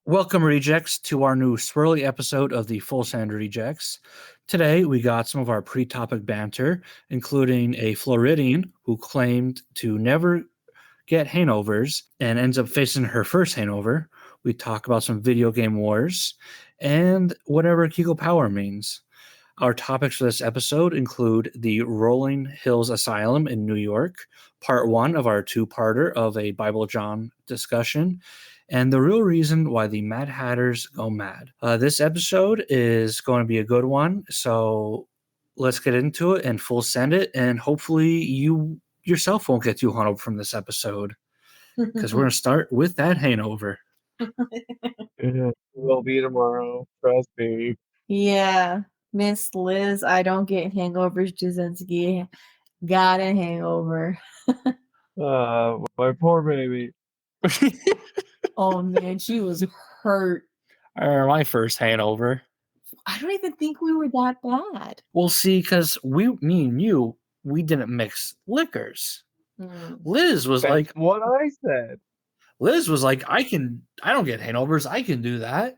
Welcome, Rejects, to our new swirly episode of the Full Send Rejects. Today, we got some of our pre-topic banter, including a Floridian who claimed to never get hangovers and ends up facing her first hangover. We talk about some video game wars and whatever Kiko Power means. Our topics for this episode include the Rolling Hills Asylum in New York, part one of our two-parter of a Bible John discussion, and the real reason why the Mad Hatters go mad. This episode is going to be a good one, so let's get into it and full send it, and hopefully you yourself won't get too hungover from this episode, because we're going to start with that hangover. It will be tomorrow. Trust me. Yeah, Miss Liz, I don't get hangovers. Jasinski got a hangover. My poor baby. Oh man, she was hurt. My first hangover. I don't even think we were that bad. Well, see, because me and you, we didn't mix liquors. Liz was That's like, what I said. Liz was like, I don't get hangovers. I can do that.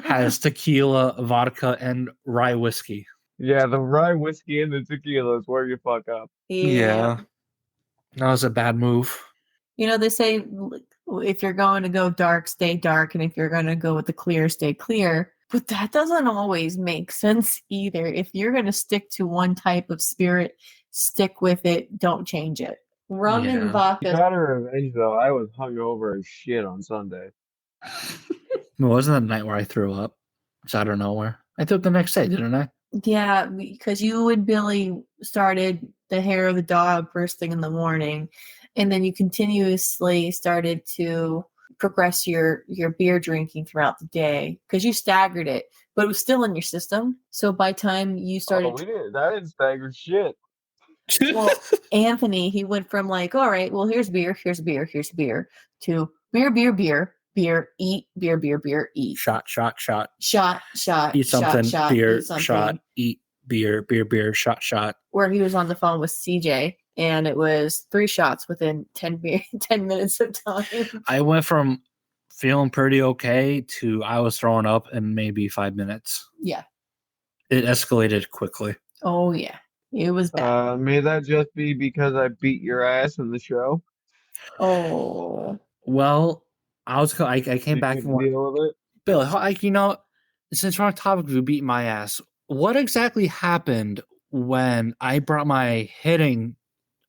Has tequila, vodka, and rye whiskey. Yeah, the rye whiskey and the tequila is where you fuck up. Yeah. That was a bad move. You know, they say if you're going to go dark, stay dark. And if you're going to go with the clear, stay clear. But that doesn't always make sense either. If you're going to stick to one type of spirit, stick with it. Don't change it. Rum and You vodka. gotta revenge though. I was hungover as shit on Sunday. It wasn't the night where I threw up. It's out of nowhere. I threw up the next day, didn't I? Yeah, because you and Billy started the hair of the dog first thing in the morning, and then you continuously started to progress your beer drinking throughout the day because you staggered it, but it was still in your system. So by the time you started, That didn't stagger shit. well, Anthony, he went from like, all right, well, here's beer, here's beer, here's beer, to beer, beer, beer, beer, eat, beer, beer, beer, eat. Shot. Shot. Eat something, shot, beer, eat something. shot, eat, beer, beer, shot. Where he was on the phone with CJ, and it was 3 shots within 10 minutes of time. I went from feeling pretty okay to I was throwing up in maybe 5 minutes. Yeah. It escalated quickly. Oh, yeah. It was bad. May that just be because I beat your ass in the show? Oh. Well, I came back from deal with it. Bill, since we're on topic of you beat my ass, what exactly happened when I brought my hitting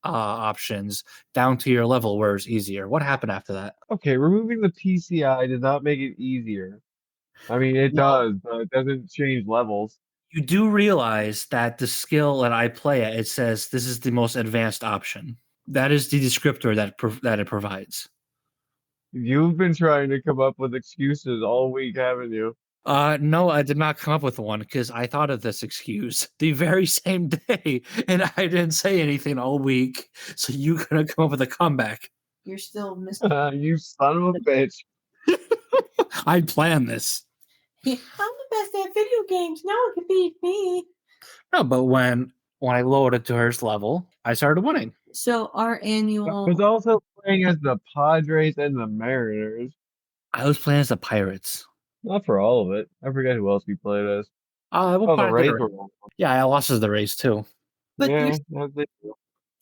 options down to your level where it's easier? What happened after that? Okay, removing the PCI did not make it easier. I mean, it does, but it doesn't change levels. You do realize that the skill that I play at, it says this is the most advanced option. That is the descriptor that it provides. You've been trying to come up with excuses all week, haven't you? No, I did not come up with one because I thought of this excuse the very same day, and I didn't say anything all week. So you gonna come up with a comeback? You're still Mr. You son of a bitch! I planned this. I'm the best at video games. No one can beat me. No, but when I lowered it to her level, I started winning. So our annual. I was also playing as the Padres and the Mariners. I was playing as the Pirates. Not for all of it. I forget who else we played as. The Rays. Yeah, I lost as the Rays too. But yeah,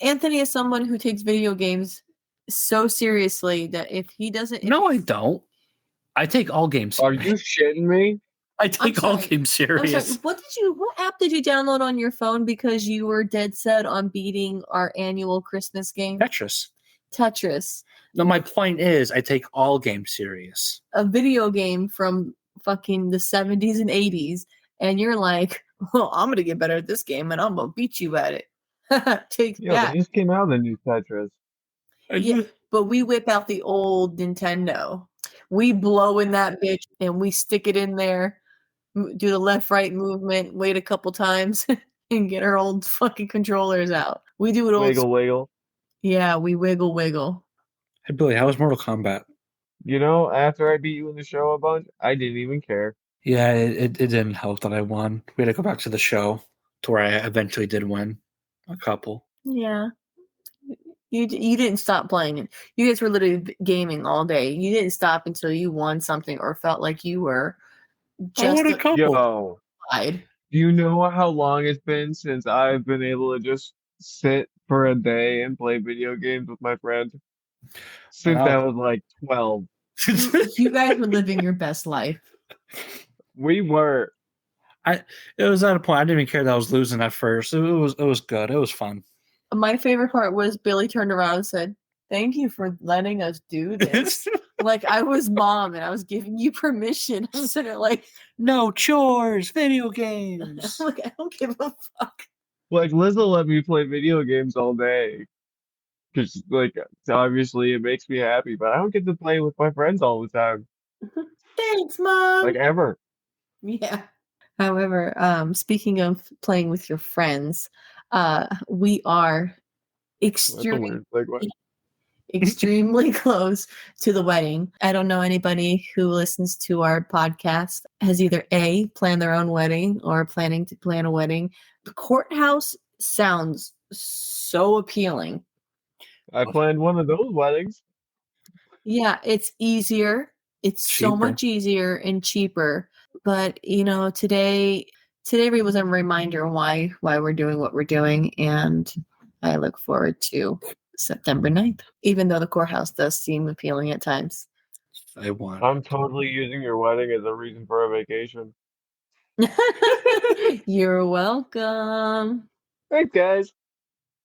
Anthony is someone who takes video games so seriously that if he doesn't. No, I don't. I take all games serious. Are you shitting me? I take all games serious. What app did you download on your phone because you were dead set on beating our annual Christmas game? Tetris. No, my point is I take all games serious. A video game from fucking the 70s and 80s, and you're like, well, I'm going to get better at this game, and I'm going to beat you at it. Take that. It just came out the new Tetris. Yeah, but we whip out the old Nintendo. We blow in that bitch, and we stick it in there, do the left-right movement, wait a couple times, and get our old fucking controllers out. We do it old. Wiggle. Yeah, we wiggle. Hey, Billy, how was Mortal Kombat? After I beat you in the show a bunch, I didn't even care. Yeah, it didn't help that I won. We had to go back to the show to where I eventually did win a couple. Yeah. You didn't stop playing it. You guys were literally gaming all day. You didn't stop until you won something or felt like you were I won a just couple. Yo, justified. do you know how long it's been since I've been able to just sit for a day and play video games with my friend? Since I was like 12. You guys were living your best life. We were. It was at a point I didn't even care that I was losing at first. It was good. It was fun. My favorite part was Billy turned around and said, "Thank you for letting us do this." Like I was mom and I was giving you permission. I'm sitting there like, no chores, video games. like I don't give a fuck. Like Liz will let me play video games all day. Because like obviously it makes me happy, but I don't get to play with my friends all the time. Thanks, mom. Like ever. Yeah. However, speaking of playing with your friends, we are That's a extremely weird segue. extremely close to the wedding. I don't know anybody who listens to our podcast has either A, planned their own wedding or planning to plan a wedding. The courthouse sounds so appealing. I planned one of those weddings. Yeah, it's easier. It's so Cheaper. much easier and cheaper. But you know, today was a reminder why we're doing what we're doing, and I look forward to September 9th, even though the courthouse does seem appealing at times. I won. I'm totally using your wedding as a reason for a vacation. You're welcome. Thanks, guys.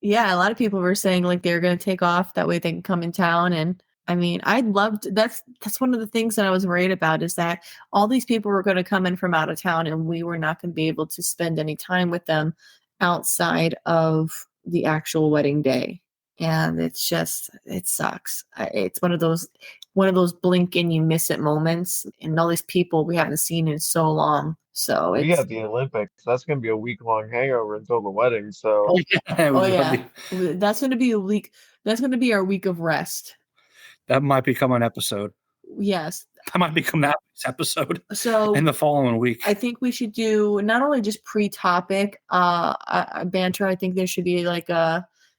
Yeah, a lot of people were saying like they're going to take off that way they can come in town, and I mean, that's one of the things that I was worried about is that all these people were going to come in from out of town and we were not going to be able to spend any time with them outside of the actual wedding day. And it sucks. It's one of those blink and you miss it moments, and all these people we haven't seen in so long. So We it's got the Olympics. That's gonna be a week-long hangover until the wedding. So Oh yeah, oh yeah, that's going to be a week. That's going to be our week of rest. that might become an episode. Yes. That might become that week's episode So in the following week. I think we should do not only just pre-topic banter. I think there should be like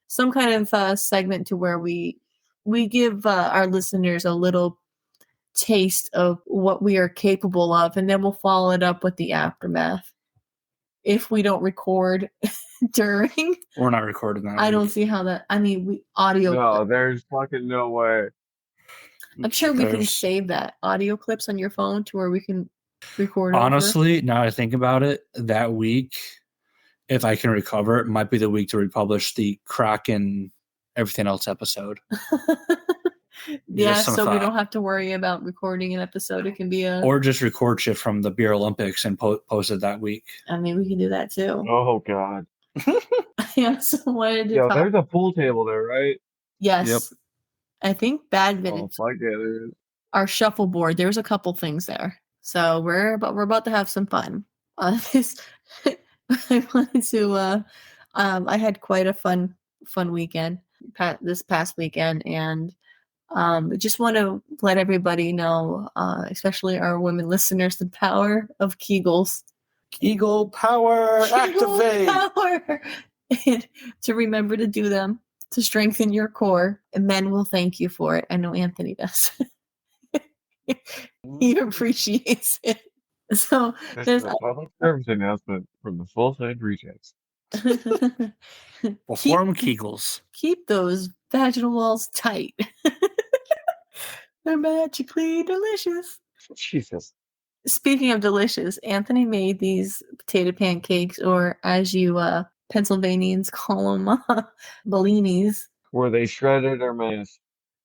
some kind of segment to where we give our listeners a little taste of what we are capable of, and then we'll follow it up with the aftermath. If we don't record during, We're not recording that. I don't week. see how that. I mean, we audio. no, there's fucking no way. I'm sure we can There's- save that audio clips on your phone to where we can record. Honestly, now I think about it, that week, if I can recover, it might be the week to republish the crack and everything else episode. Yeah, Just some so we thought. don't have to worry about recording an episode. It can be a. Or just record shit from the Beer Olympics and post it that week. I mean, we can do that too. Oh god. I also wanted to Yo, talk. there's a pool table there, right? Yes. Yep. I think Oh badminton, fuck yeah, there is. our shuffleboard. There's a couple things there, so we're about to have some fun. This I wanted to. I had quite a fun weekend this past weekend, and just want to let everybody know, especially our women listeners, the power of Kegels. Kegel power activate. Power. And to remember to do them to strengthen your core, and men will thank you for it. I know Anthony does. He appreciates it. So This there's is a public service announcement from the Full Send Rejects. Perform Kegels. keep those vaginal walls tight. They're magically delicious. Jesus. Speaking of delicious, Anthony made these potato pancakes, or as you Pennsylvanians call them, bellinis. Were they shredded or mashed?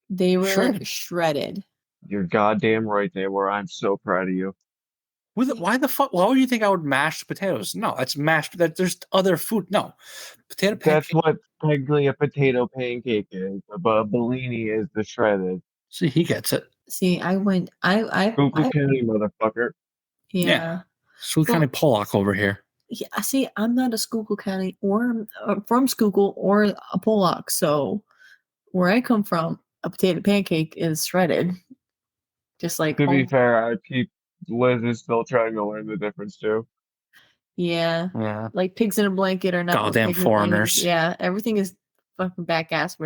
They were Shredded. shredded. You're goddamn right they were. I'm so proud of you. Why the fuck? Why would you think I would mash potatoes? No, it's mashed. There's other food. No, potato That's pancake. what technically a potato pancake is, but a Bellini is the shredded. See, he gets it. See, I Schuylkill County, motherfucker. yeah. Schuylkill County Pollock over here. Yeah, see, I'm not a Schuylkill County or from Schuylkill or a Pollock, so where I come from, a potato pancake is shredded. Just like To be home- fair, Liz is still trying to learn the difference too. yeah, Yeah. like pigs in a blanket or not. Goddamn pigs in a blanket. foreigners. Yeah, everything is fucking back ass.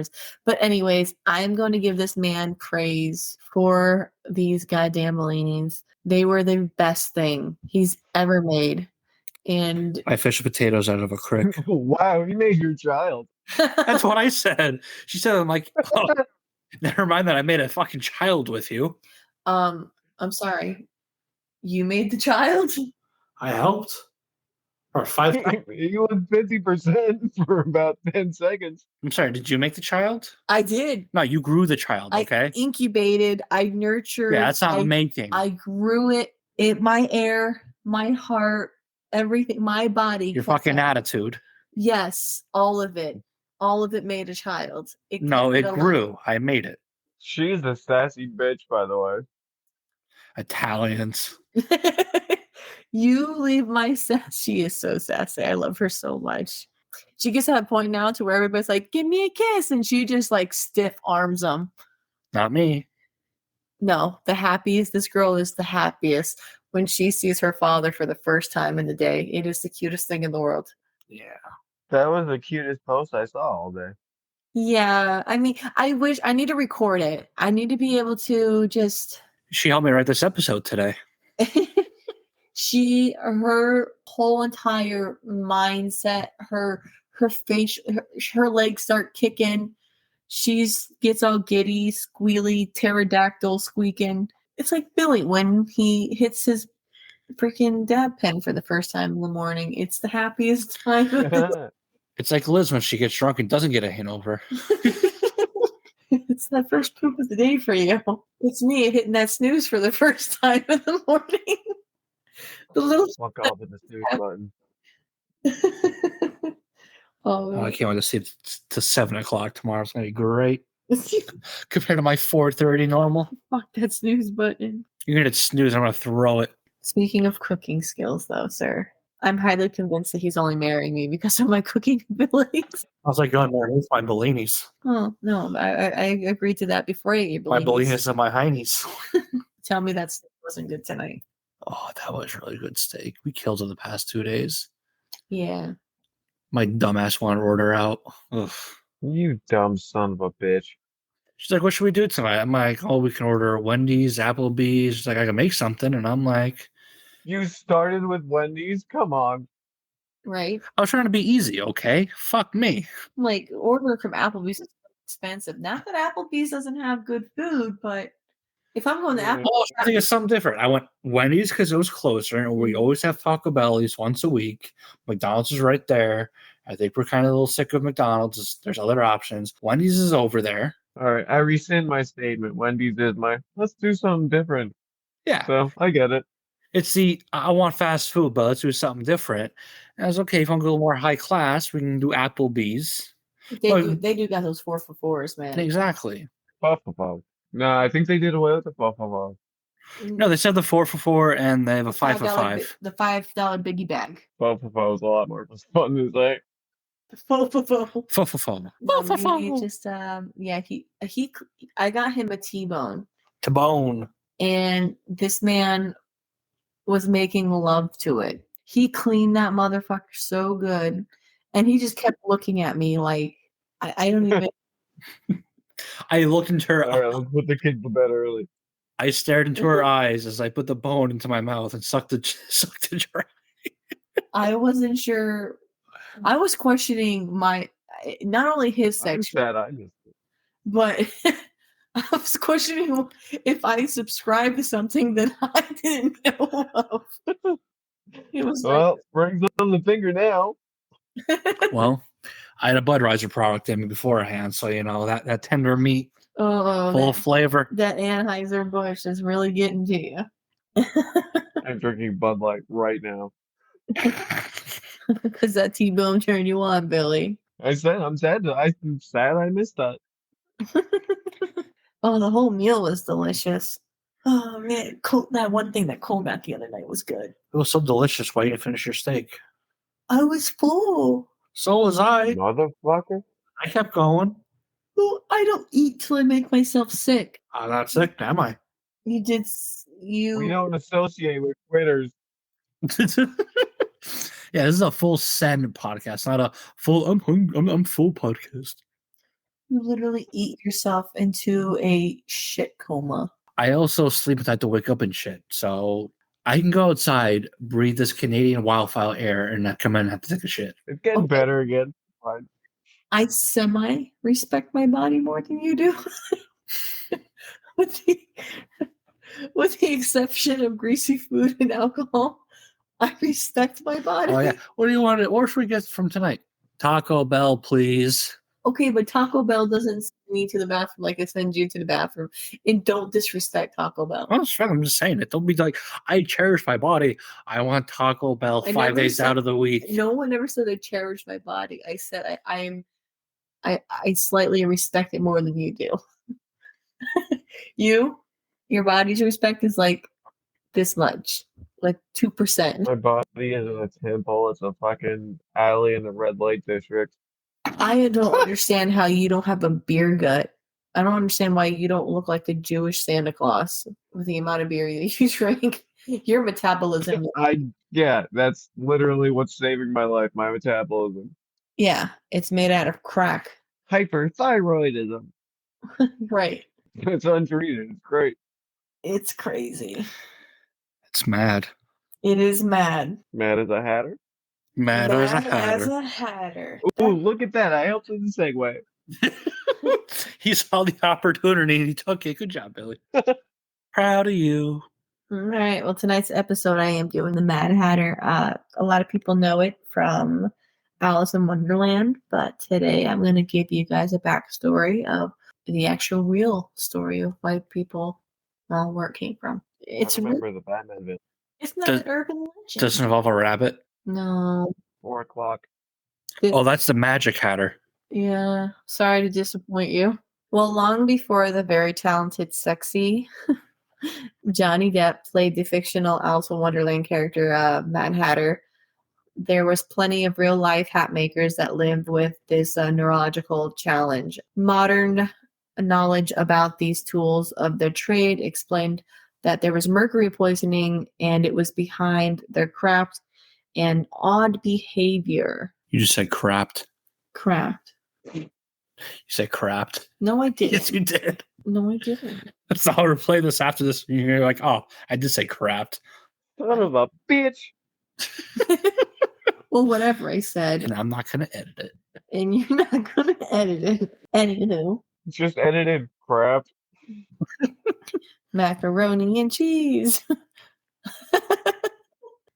But anyways, I'm going to give this man praise for these goddamn Bellinis. They were the best thing he's ever made. And I fish potatoes out of a creek. Wow, you made your child. That's what I said. She said, I'm like, oh, never mind that I made a fucking child with you. I'm sorry. You made the child? I helped. For 5 seconds. You was 50% for about 10 seconds. I'm sorry, did you make the child? I did. No, you grew the child, okay? I incubated. I nurtured. Yeah, that's not making. I grew it. My air, my heart, everything, my body. Your fucking attitude. Yes, all of it. All of it made a child. It alive. grew. I made it. She's a sassy bitch, by the way. Italians. You leave my sass. She is so sassy. I love her so much. She gets to that point now to where everybody's like, give me a kiss. And she just like stiff arms them. Not me. No, the happiest. This girl is the happiest when she sees her father for the first time in the day. It is the cutest thing in the world. Yeah. That was the cutest post I saw all day. Yeah. I mean, I wish I need to record it. I need to be able to just. She helped me write this episode today. Her whole entire mindset, her face, her legs start kicking. She gets all giddy, squealy, pterodactyl squeaking. It's like Billy when he hits his freaking dab pen for the first time in the morning. It's the happiest time of the It's like Liz when she gets drunk and doesn't get a hangover. It's that first poop of the day for you. It's me hitting that snooze for the first time in the morning. The little fuck off with the snooze button. Oh, I can't wait to see it to 7 o'clock tomorrow. It's gonna be great compared to my 4:30 normal. Fuck that snooze button. You're gonna snooze. I'm gonna throw it. Speaking of cooking skills, though, sir, I'm highly convinced that he's only marrying me because of my cooking abilities. I was like, going there with my Bellinis. Oh no, I agreed to that before I ate My Bellinis and my Heinies. Tell me that steak wasn't good tonight. Oh, that was really good steak. We killed it the past 2 days. Yeah. My dumbass wanted to order out. Ugh. You dumb son of a bitch. She's like, what should we do tonight? I'm like, oh, we can order Wendy's, Applebee's. She's like, I can make something. And I'm like, you started with Wendy's? Come on. Right? I was trying to be easy, okay? Fuck me. Like, ordering from Applebee's is expensive. Not that Applebee's doesn't have good food, but if I'm going to Applebee's... Oh, I think it's something different. I went Wendy's because it was closer, and we always have Taco Bell at least once a week. McDonald's is right there. I think we're kind of a little sick of McDonald's. There's other options. Wendy's is over there. All right, I rescind my Wendy's is let's do something different. Yeah. So, I get it. It's I want fast food, but let's do something different. And I was okay, if I'm going more high class, we can do Applebee's. They do got those 4 for $4s, man. Exactly. Buffalo. No, I think they did away with the Buffalo. No, they said the 4 for $4 and they have a 5 for $5. The $5 biggie bag. Buffalo is a lot more fun to say. He just I got him a T-bone. T-bone. And this man was making love to it. He cleaned that motherfucker so good. And he just kept looking at me like I don't even I looked into her. All right, let's put the kids to bed early. I stared into her eyes as I put the bone into my mouth and sucked it dry. I wasn't sure. I was questioning not only his sexuality, but I was questioning if I subscribed to something that I didn't know of. It was rings on the finger now. Well, I had a Budweiser product in me beforehand, so that tender meat, full of flavor. That Anheuser-Busch is really getting to you. I'm drinking Bud Light right now. Because that T-bone turned you on, Billy. I'm sad. I'm sad I missed that. Oh, the whole meal was delicious. Oh man, that one thing that Kodack the other night was good. It was so delicious. Why you didn't finish your steak? I was full. So was I. Motherfucker. I kept going. Well, I don't eat till I make myself sick. I'm not sick, am I? We don't associate with quitters. Yeah, this is a full send podcast, not a full I'm full podcast. You literally eat yourself into a shit coma. I also sleep at night to wake up and shit. So I can go outside, breathe this Canadian wildfire air, and not come in and have to take a shit. It's getting Okay. better again. Fine. I semi-respect my body more than you do. with the exception of greasy food and alcohol, I respect my body. Oh yeah. What do you want? What should we get from tonight? Taco Bell, please. Okay, but Taco Bell doesn't send me to the bathroom like it sends you to the bathroom. And don't disrespect Taco Bell. I'm just saying it. Don't be like, I cherish my body. I want Taco Bell 5 days out of the week. No one ever said I cherish my body. I said I slightly respect it more than you do. Your body's respect is like this much, like 2%. My body isn't a temple. It's a fucking alley in the red light district. I don't understand how you don't have a beer gut. I don't understand why you don't look like the Jewish Santa Claus with the amount of beer that you drink. Your metabolism. Yeah, that's literally what's saving my life, my metabolism. Yeah, it's made out of crack. Hyperthyroidism. Right. It's untreated. It's great. It's crazy. It's mad. It is mad. Mad as a hatter. Mad as a hatter. As a hatter. Ooh, look at that. I helped with the segue. He saw the opportunity and he took it. Good job, Billy. Proud of you. All right. Well, tonight's episode, I am doing the Mad Hatter. A lot of people know it from Alice in Wonderland, but today I'm going to give you guys a backstory of the actual real story of why people where it came from. It's I remember the Batman bit. It's not an urban legend. Doesn't involve a rabbit. No. 4 o'clock. Oh, that's the Magic Hatter. Yeah. Sorry to disappoint you. Well, long before the very talented, sexy Johnny Depp played the fictional Alice in Wonderland character, Mad Hatter, there was plenty of real-life hat makers that lived with this neurological challenge. Modern knowledge about these tools of their trade explained that there was mercury poisoning and it was behind their craft and odd behavior. You just said crapped. Craft. You said crapped. No, I didn't. Yes, you did. No, I didn't. That's how we're playing this after this. You're like, oh, I did say crapped. Son of a bitch. Well, whatever I said. And I'm not going to edit it. And you're not going to edit it. Anywho. Just edited crap. Macaroni and cheese.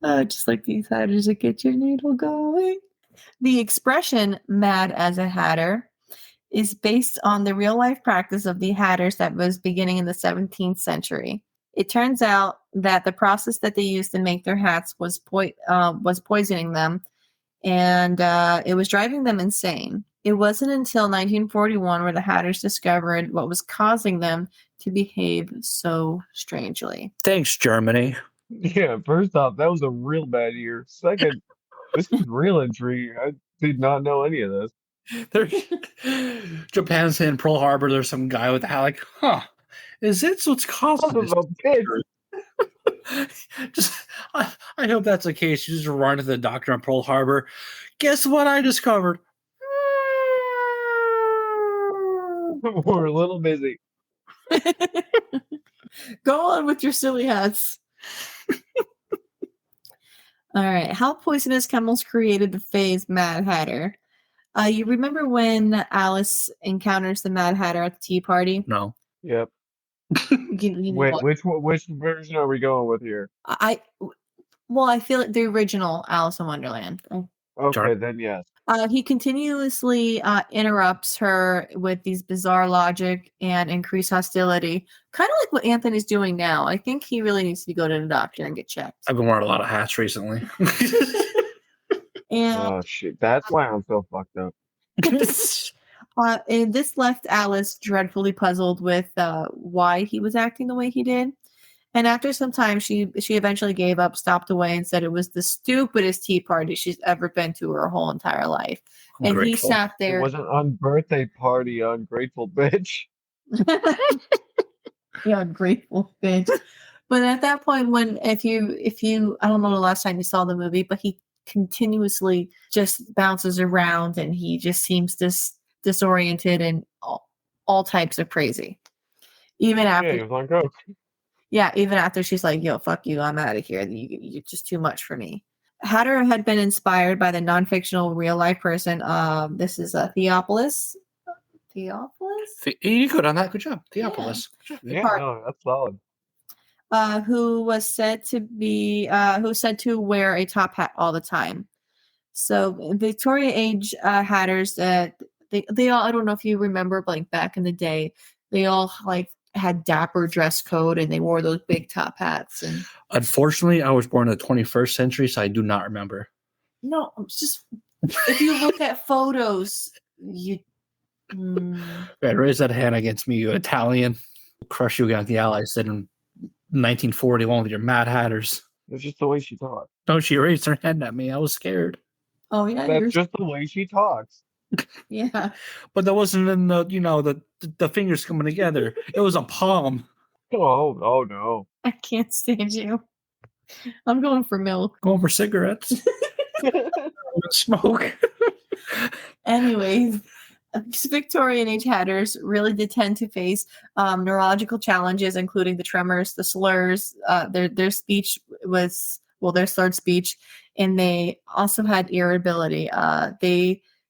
Just like these hatters that get your needle going. The expression mad as a hatter is based on the real life practice of the hatters that was beginning in the 17th century. It turns out that the process that they used to make their hats was poisoning them, and it was driving them insane. It wasn't until 1941 where the hatters discovered what was causing them to behave so strangely. Thanks, Germany. Yeah, first off, that was a real bad year. Second, this is real intriguing. I did not know any of this. There's Japan's in Pearl Harbor. There's some guy with a hat like, is this what's causing Son this? of a bitch. I hope that's the case. You just run to the doctor in Pearl Harbor. Guess what I discovered? We're a little busy. Go on with your silly hats. All right. How poisonous chemicals created the phase Mad Hatter? You remember when Alice encounters the Mad Hatter at the tea party? No. Yep. You Wait, which version are we going with here? I feel like the original Alice in Wonderland. Okay, then yes. He continuously interrupts her with these bizarre logic and increased hostility. Kind of like what Anthony's doing now. I think he really needs to go to the doctor and get checked. I've been wearing a lot of hats recently. And Oh shit, that's why I'm so fucked up. and this left Alice dreadfully puzzled with why he was acting the way he did. And after some time, she eventually gave up, stopped away, and said it was the stupidest tea party she's ever been to her whole entire life. And Grateful. he sat there. It was an unbirthday party, ungrateful bitch. Yeah, ungrateful bitch. But at that point, if you I don't know the last time you saw the movie, but he continuously just bounces around and he just seems to disoriented, and all types of crazy. Even after, he was on coke. yeah, even after she's like, "Yo, fuck you, I'm out of here. You're just too much for me." Hatter had been inspired by the non-fictional real-life person. This is Theophilus. Theophilus? You good on that? Good job, Theophilus. Yeah. Yeah, no, that's solid. Who was said to wear a top hat all the time. So Victoria age hatters, they all, I don't know if you remember, but like back in the day, they all like had dapper dress code and they wore those big top hats. And unfortunately, I was born in the 21st century, so I do not remember. no, it's just if you look at photos, you raise that hand against me, you Italian. Crush you against the Allies said in 1941 with your Mad Hatters. It's just the way she talks. No, she raised her hand at me. I was scared. Oh yeah, That's just the way she talks. Yeah. But that wasn't in the fingers coming together. It was a palm. Oh no. I can't stand you. I'm going for milk. Going for cigarettes. Smoke. Anyways, Victorian age hatters really did tend to face neurological challenges, including the tremors, the slurs. Their speech was their slurred speech, and they also had irritability.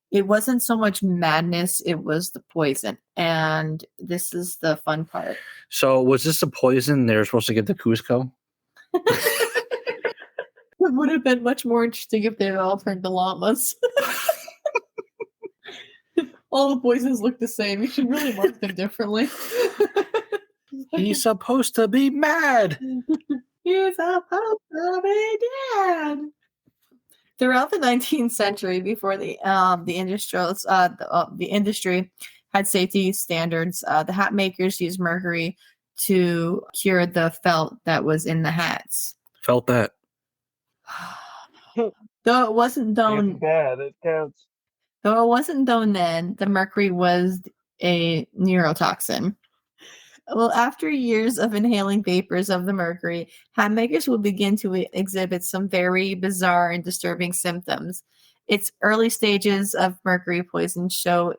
It wasn't so much madness; it was the poison, and this is the fun part. So, was this the poison they were supposed to get the Cusco? It would have been much more interesting if they had all turned to llamas. All the poisons look the same. You should really mark them differently. He's supposed to be mad. He's supposed to be dead. Throughout the 19th century, before the industry had safety standards, the hat makers used mercury to cure the felt that was in the hats. Felt that. Though it wasn't known. Bad, it counts. Though it wasn't known then, the mercury was a neurotoxin. Well, after years of inhaling vapors of the mercury, hat makers will begin to exhibit some very bizarre and disturbing symptoms. Its early stages of mercury poison show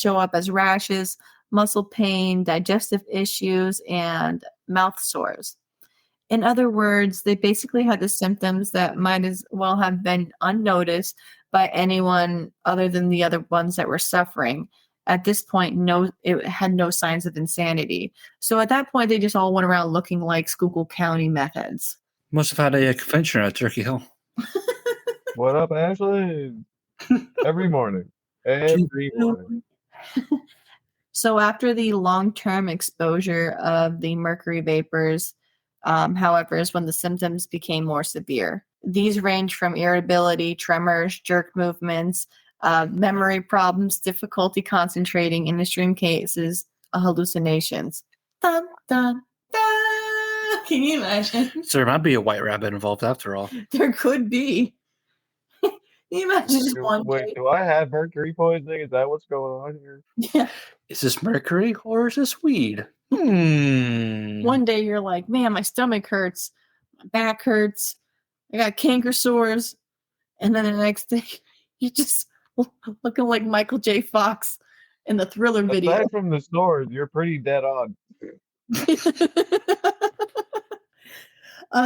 up as rashes, muscle pain, digestive issues, and mouth sores. In other words, they basically had the symptoms that might as well have been unnoticed by anyone other than the other ones that were suffering. At this point, it had no signs of insanity. So at that point, they just all went around looking like Schuylkill County meth heads. Must have had a convention at Turkey Hill. What up, Ashley? Every morning. Every morning. So after the long-term exposure of the mercury vapors, however, is when the symptoms became more severe. These range from irritability, tremors, jerk movements, memory problems, difficulty concentrating, in extreme cases, hallucinations. Dun, dun, dun. Can you imagine? So there might be a white rabbit involved after all. There could be. Can you imagine just one Wait, day? do I have mercury poisoning? Is that what's going on here? Yeah. Is this mercury or is this weed? One day you're like, man, my stomach hurts, my back hurts, I got canker sores, and then the next day you're just looking like Michael J. Fox in the Thriller video. Aside from the sores, you're pretty dead on.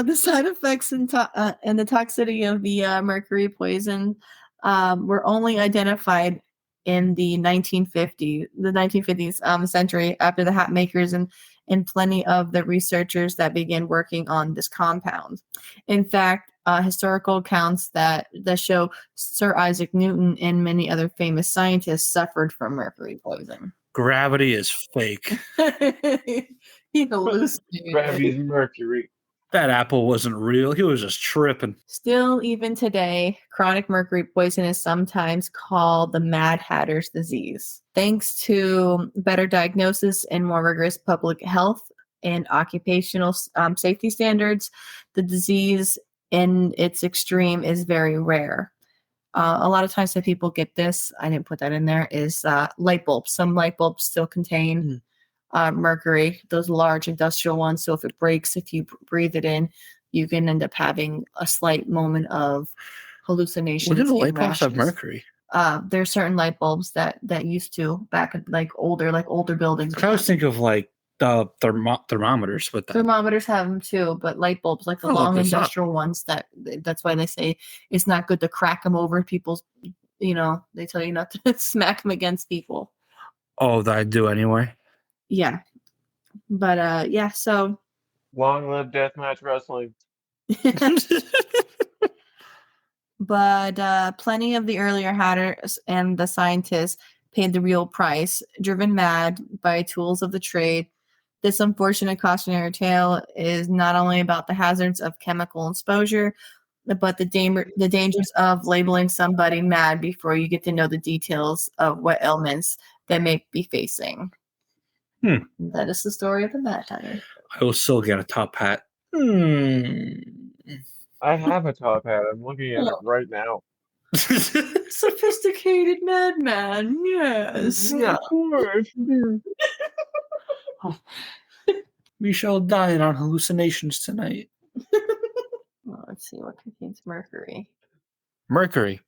The side effects and the toxicity of the mercury poison were only identified in the 1950s century after the hat makers and plenty of the researchers that began working on this compound. In fact, historical accounts that show Sir Isaac Newton and many other famous scientists suffered from mercury poison. Gravity is fake. He hallucinated. Gravity is mercury. That apple wasn't real. He was just tripping. Still, even today, chronic mercury poison is sometimes called the Mad Hatters disease. Thanks to better diagnosis and more rigorous public health and occupational safety standards, the disease in its extreme is very rare. A lot of times that people get this, I didn't put that in there, is light bulbs. Some light bulbs still contain mercury, those large industrial ones. So if it breaks, if you breathe it in, you can end up having a slight moment of hallucination. When did the light bulbs have mercury? there's certain light bulbs that used to back in older buildings. I always think of like the thermometers with that. Thermometers have them too, but light bulbs, like the long industrial ones, that's why they say it's not good to crack them over people's. They tell you not to smack them against people. Oh, that I do anyway. Yeah, but yeah. So long live deathmatch wrestling. But plenty of the earlier hatters and the scientists paid the real price, driven mad by tools of the trade. This unfortunate cautionary tale is not only about the hazards of chemical exposure, but the dangers of labeling somebody mad before you get to know the details of what ailments they may be facing. That is the story of the Mad Hatter. I will still get a top hat. I have a top hat. I'm looking at it right now. Sophisticated madman, yes. Yeah, of course. We shall dine on hallucinations tonight. Well, let's see what contains mercury. Mercury.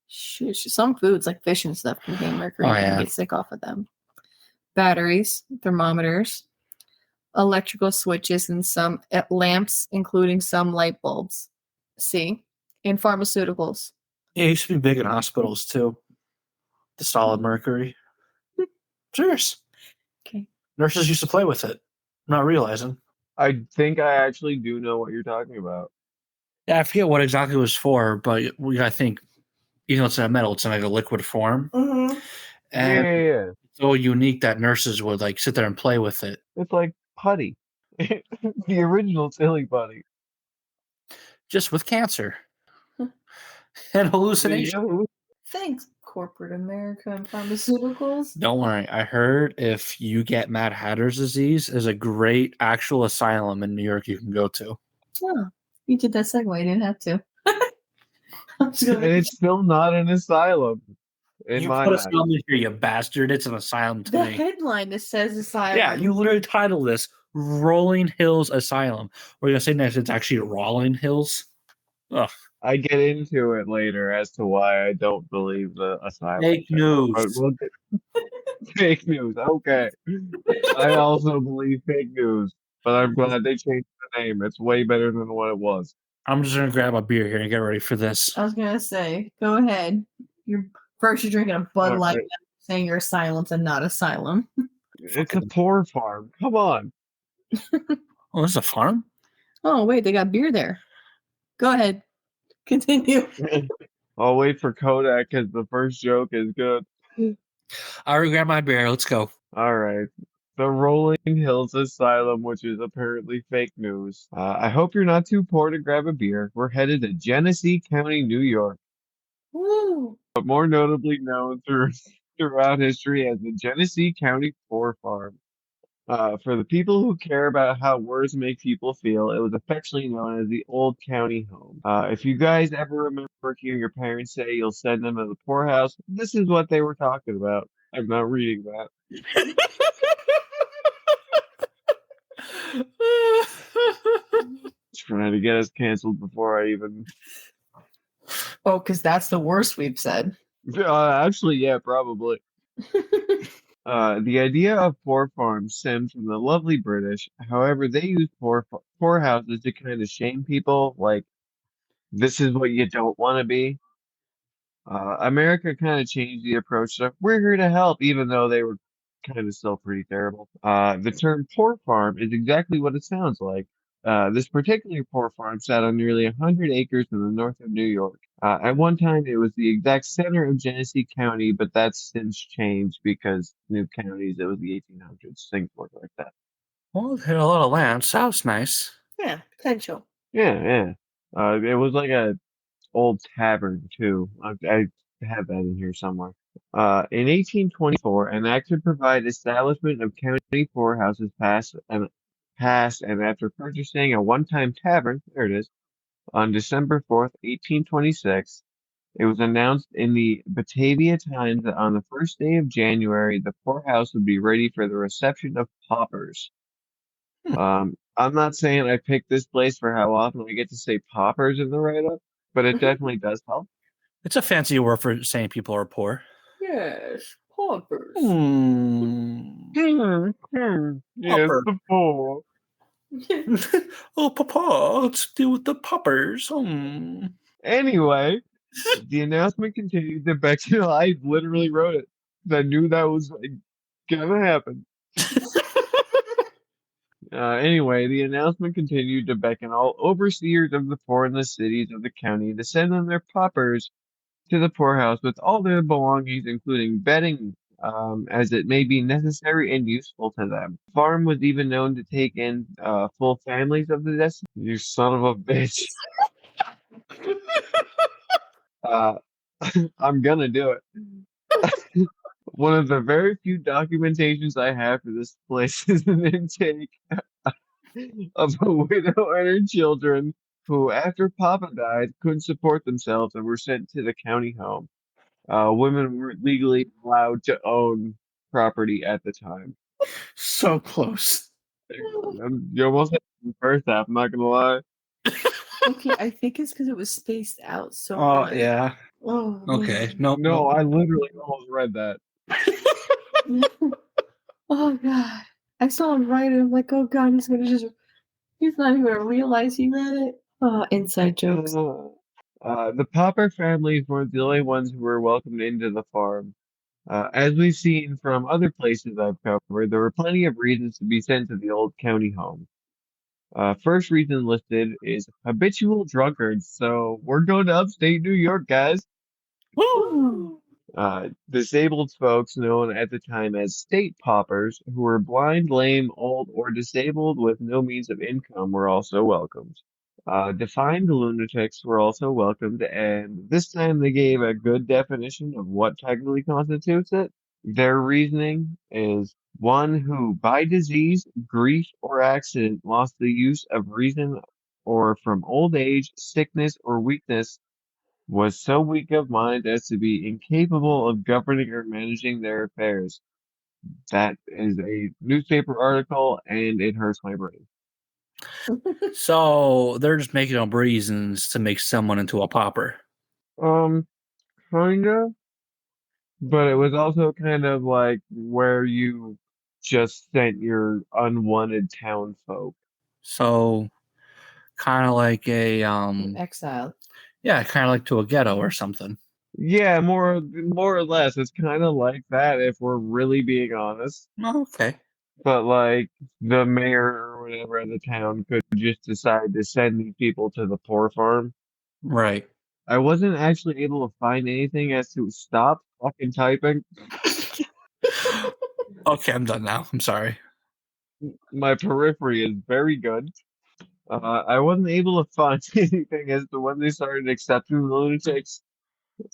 Some foods like fish and stuff contain mercury. Oh, You yeah. can get sick off of them. Batteries, thermometers, electrical switches, and some lamps, including some light bulbs. See? And pharmaceuticals. Yeah, it used to be big in hospitals too. The solid mercury. Serious. Okay. Nurses used to play with it, not realizing. I think I actually do know what you're talking about. Yeah, I forget what exactly it was for, but I think, it's a metal, it's in like a liquid form. Mm-hmm. And Yeah. it's so unique that nurses would like sit there and play with it. It's like putty. The original silly putty. Just with cancer. And hallucination. Thanks, corporate America and pharmaceuticals. Don't worry. I heard if you get Mad Hatters disease, there's a great actual asylum in New York you can go to. Oh, you did that segue. You didn't have to. And it's still not an asylum. You put asylum in here, you bastard. It's an asylum to the me. headline that says asylum. Yeah, you literally titled this Rolling Hills Asylum. We're going to say next it's actually Rolling Hills. Ugh. I get into it later as to why I don't believe the asylum. Fake news. Fake news. Okay. I also believe fake news, but I'm glad they changed the name. It's way better than what it was. I'm just going to grab a beer here and get ready for this. I was going to say, go ahead. You're drinking a Bud Light, saying you're silence and not asylum. It's a poor farm. Come on. Oh, this is a farm? Oh, wait, they got beer there. Go ahead. Continue. I'll wait for Kodack because the first joke is good. I already grabbed my beer. Let's go. All right. The Rolling Hills Asylum, which is apparently fake news. I hope you're not too poor to grab a beer. We're headed to Genesee County, New York. Woo. But more notably known throughout history as the Genesee County Poor Farm. For the people who care about how words make people feel, it was affectionately known as the Old County Home. If you guys ever remember hearing your parents say you'll send them to the poorhouse, this is what they were talking about. I'm not reading that. Trying to get us canceled before I even... Oh, because that's the worst we've said. Actually, yeah, probably. The idea of poor farms stemmed from the lovely British. However, they used poorhouses to kind of shame people, like, this is what you don't want to be. America kind of changed the approach to, we're here to help, even though they were kind of still pretty terrible. The term poor farm is exactly what it sounds like. This particular poor farm sat on nearly 100 acres in the north of New York. At one time, it was the exact center of Genesee County, but that's since changed because new counties, it was the 1800s, things work like that. Well, it had a lot of land. Sounds nice. Yeah, potential. Yeah. It was like a old tavern, too. I have that in here somewhere. In 1824, an act to provide establishment of county poorhouses passed, and after purchasing a one-time tavern, there it is, on December 4th, 1826, it was announced in the Batavia Times that on the first day of January, the poorhouse would be ready for the reception of paupers. I'm not saying I picked this place for how often I get to say paupers in the write-up, but it definitely does help. It's a fancy word for saying people are poor. Yes, paupers. Yes, Pauper. the poor. Oh, Papa, let's deal with the paupers. Anyway, the announcement continued to beckon. I literally wrote it because I knew that was gonna happen. Anyway, the announcement continued to beckon all overseers of the poor in the cities of the county to send them their paupers to the poorhouse with all their belongings, including bedding, as it may be necessary and useful to them. The farm was even known to take in full families of the destitute. You son of a bitch. Uh, I'm gonna do it. One of the very few documentations I have for this place is an intake of a widow and her children who, after Papa died, couldn't support themselves and were sent to the county home. Women weren't legally allowed to own property at the time. So close. You almost had the first half, I'm not gonna lie. Okay, I think it's because it was spaced out so Oh, much. yeah. Oh, Okay. man. No, No, I literally almost read that. Oh god. I saw him write it. I'm like, oh god, he's not even gonna realize he read it. Oh, inside jokes. The Popper families weren't the only ones who were welcomed into the farm. As we've seen from other places I've covered, there were plenty of reasons to be sent to the old county home. First reason listed is habitual drunkards. So we're going to upstate New York, guys. Woo! Disabled folks known at the time as state paupers, who were blind, lame, old, or disabled with no means of income, were also welcomed. Defined lunatics were also welcomed, and this time they gave a good definition of what technically constitutes it. Their reasoning is one who, by disease, grief, or accident, lost the use of reason, or from old age, sickness, or weakness, was so weak of mind as to be incapable of governing or managing their affairs. That is a newspaper article, and it hurts my brain. So they're just making up reasons to make someone into a pauper. Kinda, but it was also kind of like where you just sent your unwanted townsfolk. So kind of like a Exiled. yeah, kind of like to a ghetto or something. Yeah, more or less. It's kind of like that if we're really being honest. Oh, okay. But like the mayor or whatever of the town could just decide to send these people to the poor farm. Right. I wasn't actually able to find anything as to stop fucking typing. Okay, I'm done now. I'm sorry. My periphery is very good. I wasn't able to find anything as to when they started accepting the lunatics.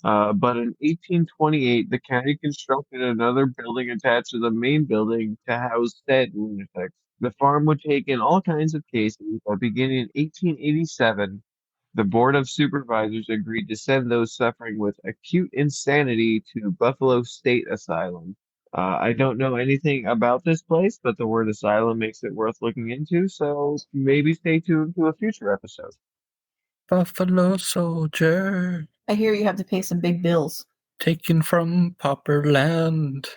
But in 1828, the county constructed another building attached to the main building to house said lunatics. The farm would take in all kinds of cases, but beginning in 1887, the Board of Supervisors agreed to send those suffering with acute insanity to Buffalo State Asylum. I don't know anything about this place, but the word asylum makes it worth looking into, so maybe stay tuned to a future episode. Buffalo soldier I hear you have to pay some big bills. taken from pauper land.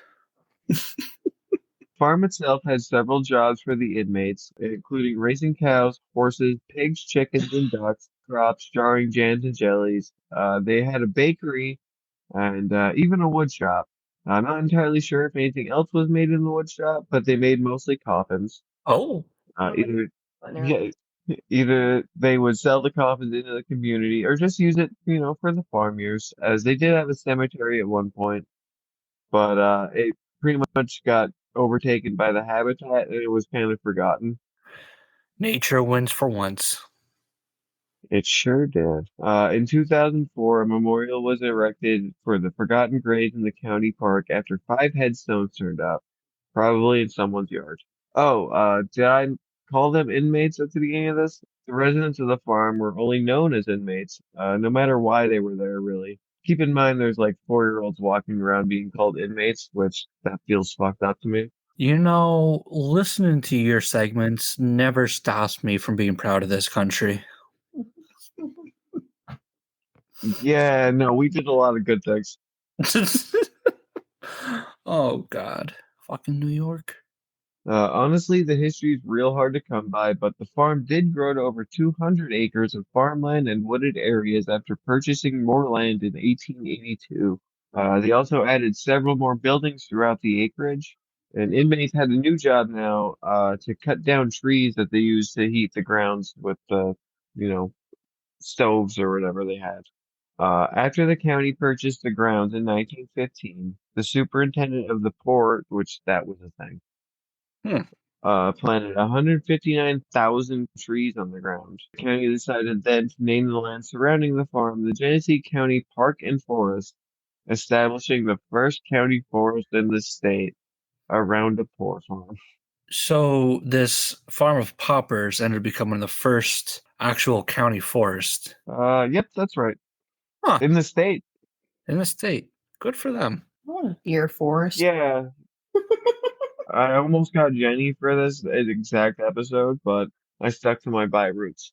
Farm itself had several jobs for the inmates, including raising cows, horses, pigs, chickens, and ducks, crops, jarring jams and jellies. They had a bakery and even a wood shop. I'm not entirely sure if anything else was made in the wood shop, but they made mostly coffins. Oh, Either yeah, either they would sell the coffins into the community or just use it, for the farm use, as they did have a cemetery at one point, but it pretty much got overtaken by the habitat and it was kind of forgotten. nature wins for once. It sure did. In 2004, a memorial was erected for the forgotten graves in the county park after 5 headstones turned up, probably in someone's yard. Oh, did I call them inmates at the beginning of this? The residents of the farm were only known as inmates, no matter why they were there, really. Keep in mind there's like 4-year-olds walking around being called inmates, which that feels fucked up to me. Listening to your segments never stops me from being proud of this country. Yeah, no, we did a lot of good things. Oh God, fucking New York. Honestly, the history is real hard to come by, but the farm did grow to over 200 acres of farmland and wooded areas after purchasing more land in 1882. They also added several more buildings throughout the acreage, and inmates had a new job now, to cut down trees that they used to heat the grounds with the, you know, stoves or whatever they had. After the county purchased the grounds in 1915, the superintendent of the port, which that was a thing, Hmm. planted 159,000 trees on the ground. The county decided then to name the land surrounding the farm the Genesee County Park and Forest, establishing the first county forest in the state around a poor farm. So this farm of poppers ended up becoming the first actual county forest. Yep, that's right. Huh. In the state. In the state. Good for them. What a beer forest. Yeah. I almost got Jenny for this exact episode, but I stuck to my by roots.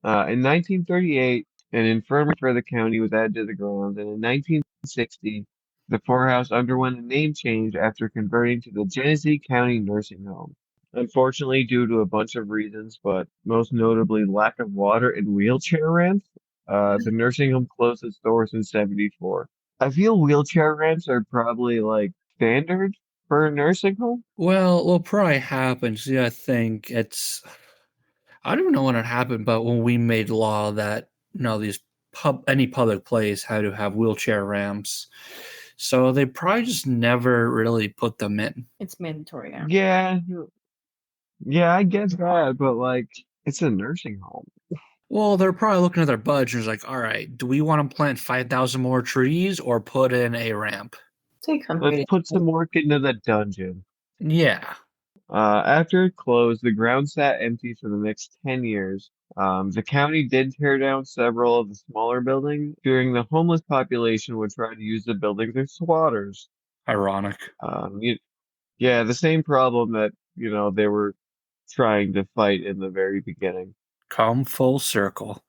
In 1938, an infirmary for the county was added to the grounds, and in 1960, the poorhouse underwent a name change after converting to the Genesee County Nursing Home. Unfortunately, due to a bunch of reasons, but most notably lack of water and wheelchair ramps, the nursing home closed its doors in '74. I feel wheelchair ramps are probably like standard for a nursing home. Well, what probably happens, yeah, I think I don't know when it happened, but when we made law that these any public place had to have wheelchair ramps. So they probably just never really put them in. It's mandatory now. Yeah, yeah, I guess that, but like, it's a nursing home. Well, they're probably looking at their budget and it's like, all right, do we want to plant 5,000 more trees or put in a ramp? Take Let's hungry. put some work into the dungeon. Yeah. After it closed, the ground sat empty for the next 10 years. The county did tear down several of the smaller buildings, fearing the homeless population would try to use the buildings as squatters. Ironic. Yeah, the same problem that, they were trying to fight in the very beginning. Come full circle.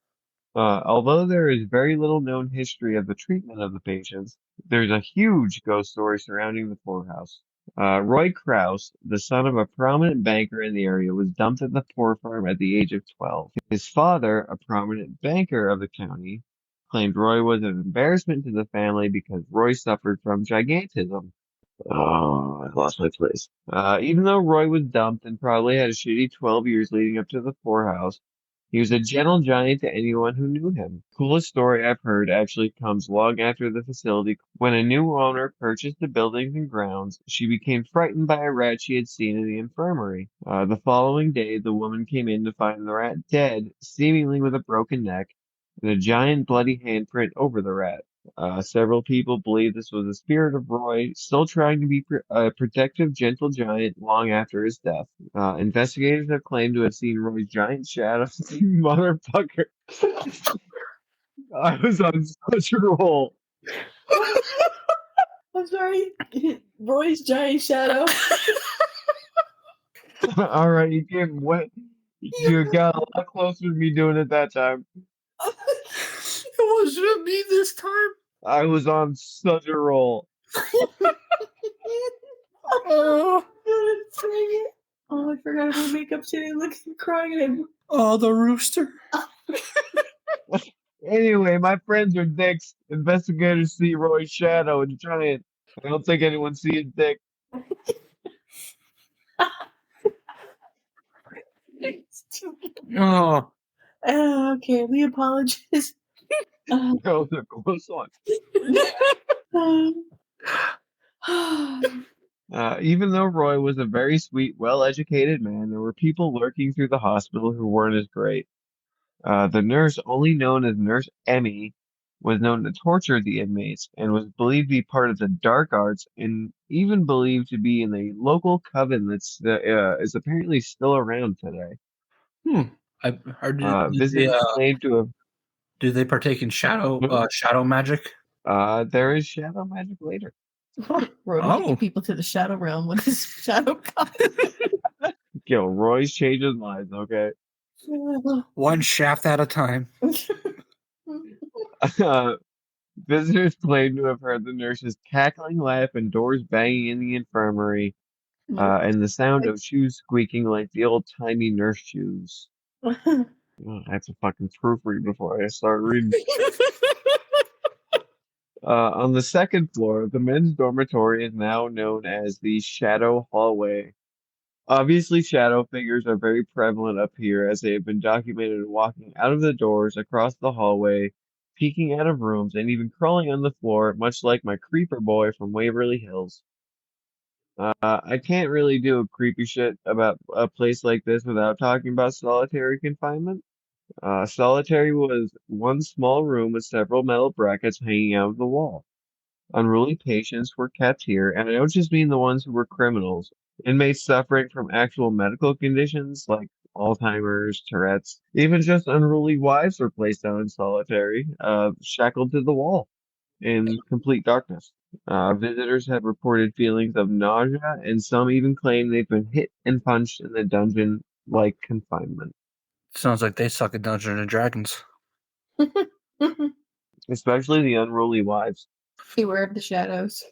Although there is very little known history of the treatment of the patients, there's a huge ghost story surrounding the poorhouse. Roy Krause, the son of a prominent banker in the area, was dumped at the poor farm at the age of 12. His father, a prominent banker of the county, claimed Roy was an embarrassment to the family because Roy suffered from gigantism. Oh, I lost my place. Even though Roy was dumped and probably had a shitty 12 years leading up to the poorhouse, he was a gentle giant to anyone who knew him. Coolest story I've heard actually comes long after the facility. When a new owner purchased the buildings and grounds, she became frightened by a rat she had seen in the infirmary. The following day, the woman came in to find the rat dead, seemingly with a broken neck, and a giant bloody handprint over the rat. Several people believe this was the spirit of Roy, still trying to be a protective, gentle giant long after his death. Investigators have claimed to have seen Roy's giant shadow. Motherfucker. I was on such a roll. I'm sorry. Roy's giant shadow. All right, you came wet. You got a lot closer to me doing it that time. It wasn't me this time. I was on such a roll. Oh, I forgot about makeup today. Look, I'm crying. Oh, the rooster. Anyway, my friends are dicks. Investigators see Roy's shadow and giant. I don't think anyone sees his dick. Oh. Okay, we apologize. That was a close one. Even though Roy was a very sweet, well-educated man, there were people lurking through the hospital who weren't as great. The nurse, only known as Nurse Emmy, was known to torture the inmates and was believed to be part of the dark arts and even believed to be in a local coven that's is apparently still around today. Visitors claim to have. Do they partake in shadow magic? There is shadow magic later. Roy taking people to the shadow realm with his shadow god. Yo, Roy's changing lives, okay? One shaft at a time. Visitors claim to have heard the nurse's cackling laugh and doors banging in the infirmary, and the sound of shoes squeaking like the old-timey nurse shoes. Oh, I have to fucking proofread before I start reading. On the second floor, the men's dormitory is now known as the Shadow Hallway. Obviously, shadow figures are very prevalent up here as they have been documented walking out of the doors, across the hallway, peeking out of rooms, and even crawling on the floor, much like my creeper boy from Waverly Hills. I can't really do a creepy shit about a place like this without talking about solitary confinement. Solitary was one small room with several metal brackets hanging out of the wall. Unruly patients were kept here, and I don't just mean the ones who were criminals. Inmates suffering from actual medical conditions like Alzheimer's, Tourette's, even just unruly wives were placed down in solitary, shackled to the wall in complete darkness. Visitors have reported feelings of nausea, and some even claim they've been hit and punched in the dungeon-like confinement. Sounds like they suck at Dungeons and Dragons. Especially the unruly wives. Beware of the shadows.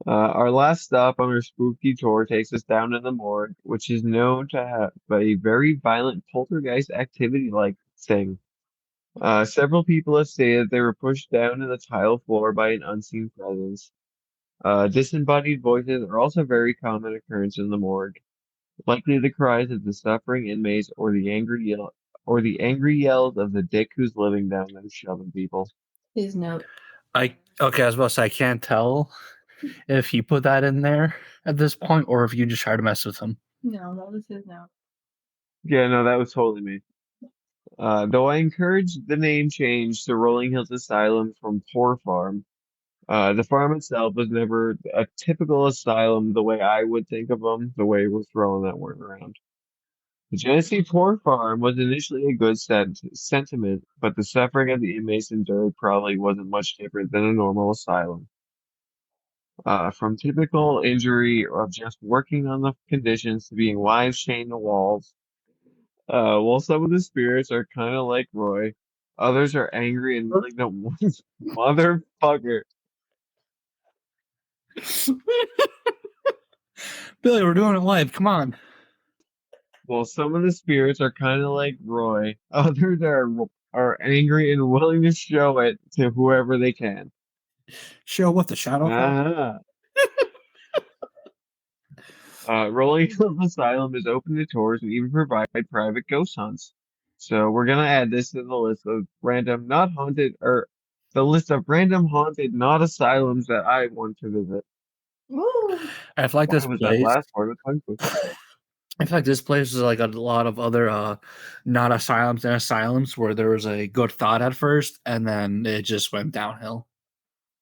Our last stop on our spooky tour takes us down to the morgue, which is known to have a very violent poltergeist activity-like thing. Several people have stated they were pushed down to the tile floor by an unseen presence. Disembodied voices are also a very common occurrence in the morgue, likely the cries of the suffering inmates or the angry yells of the dick who's living down there shoving people. His note. I was about to say I can't tell if he put that in there at this point or if you just try to mess with him. No, that was his note. Yeah, no, that was totally me. Though I encourage the name change to Rolling Hills Asylum from Poor Farm, the farm itself was never a typical asylum the way I would think of them, the way we're throwing that word around. The Genesee Poor Farm was initially a good sentiment, but the suffering of the inmates endured probably wasn't much different than a normal asylum. From typical injury of just working on the conditions to being wives chained to walls. While some of the spirits are kind of like Roy, others are angry and malignant motherfucker. Billy, we're doing it live. Come on. While some of the spirits are kind of like Roy, others are angry and willing to show it to whoever they can. Show what the shadow. Ah. Rolling Hills Asylum is open to tours and even provide private ghost hunts. So we're gonna add this to the list of random not haunted or the list of random haunted not asylums that I want to visit. Woo! I feel like this Was that place. last part of the I feel like this place is like a lot of other not asylums and asylums where there was a good thought at first and then it just went downhill.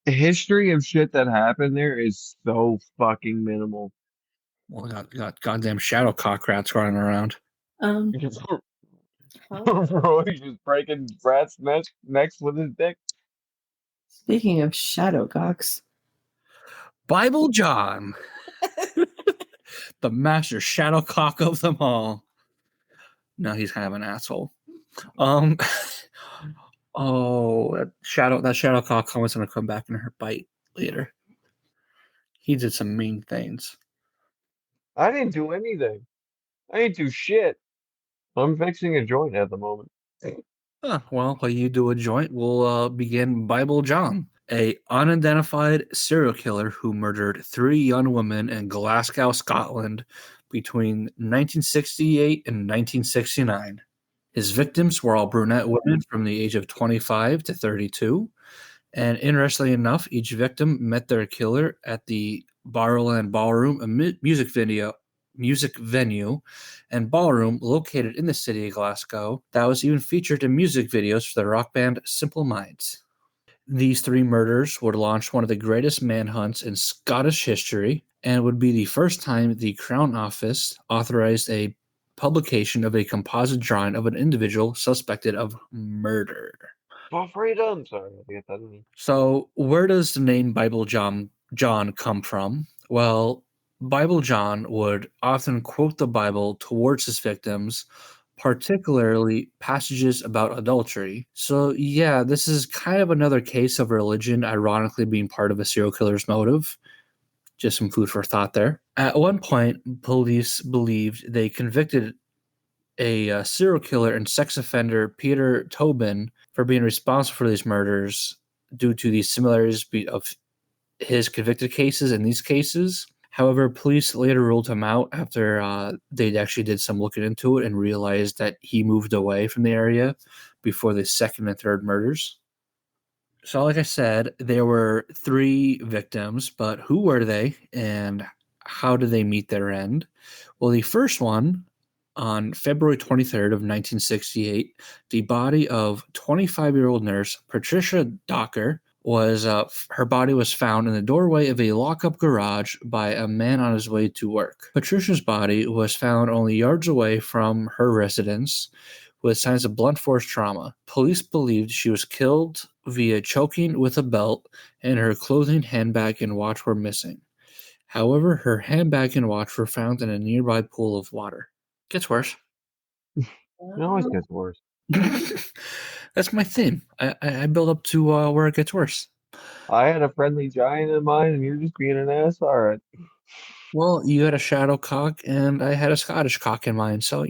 The history of shit that happened there is so fucking minimal. Well, got goddamn shadow cock rats running around. Roy's just breaking rats' necks with his dick. Speaking of shadow cocks. Bible John. The master shadow cock of them all. No, he's kind of an asshole. That shadow cock is gonna come back and bite later. He did some mean things. I didn't do anything. I didn't do shit. I'm fixing a joint at the moment. Well, while you do a joint, we'll begin Bible John, a unidentified serial killer who murdered 3 young women in Glasgow, Scotland between 1968 and 1969. His victims were all brunette women from the age of 25 to 32. And interestingly enough, each victim met their killer at the Wonderland Ballroom, a music venue and ballroom located in the city of Glasgow that was even featured in music videos for the rock band Simple Minds. These 3 murders would launch one of the greatest manhunts in Scottish history and would be the first time the Crown Office authorized a publication of a composite drawing of an individual suspected of murder. For freedom! Sorry, I get that in me. So, where does the name Bible John come from? Well, Bible John would often quote the Bible towards his victims, particularly passages about adultery. So, yeah, this is kind of another case of religion ironically being part of a serial killer's motive. Just some food for thought there. At one point, police believed they convicted a serial killer and sex offender, Peter Tobin, for being responsible for these murders due to the similarities of his convicted cases and these cases. However, police later ruled him out after they actually did some looking into it and realized that he moved away from the area before the second and third murders. So, like I said, there were 3 victims, but who were they and how did they meet their end? Well, the first one, on February 23rd of 1968, the body of 25-year-old nurse Patricia Docker her body was found in the doorway of a lock-up garage by a man on his way to work. Patricia's body was found only yards away from her residence with signs of blunt force trauma. Police believed she was killed via choking with a belt, and her clothing, handbag, and watch were missing. However, her handbag and watch were found in a nearby pool of water. Gets worse. It always gets worse. That's my theme. I build up to where it gets worse. I had a friendly giant in mind, and you're just being an ass. All right. Well, you had a shadow cock, and I had a Scottish cock in mind. So,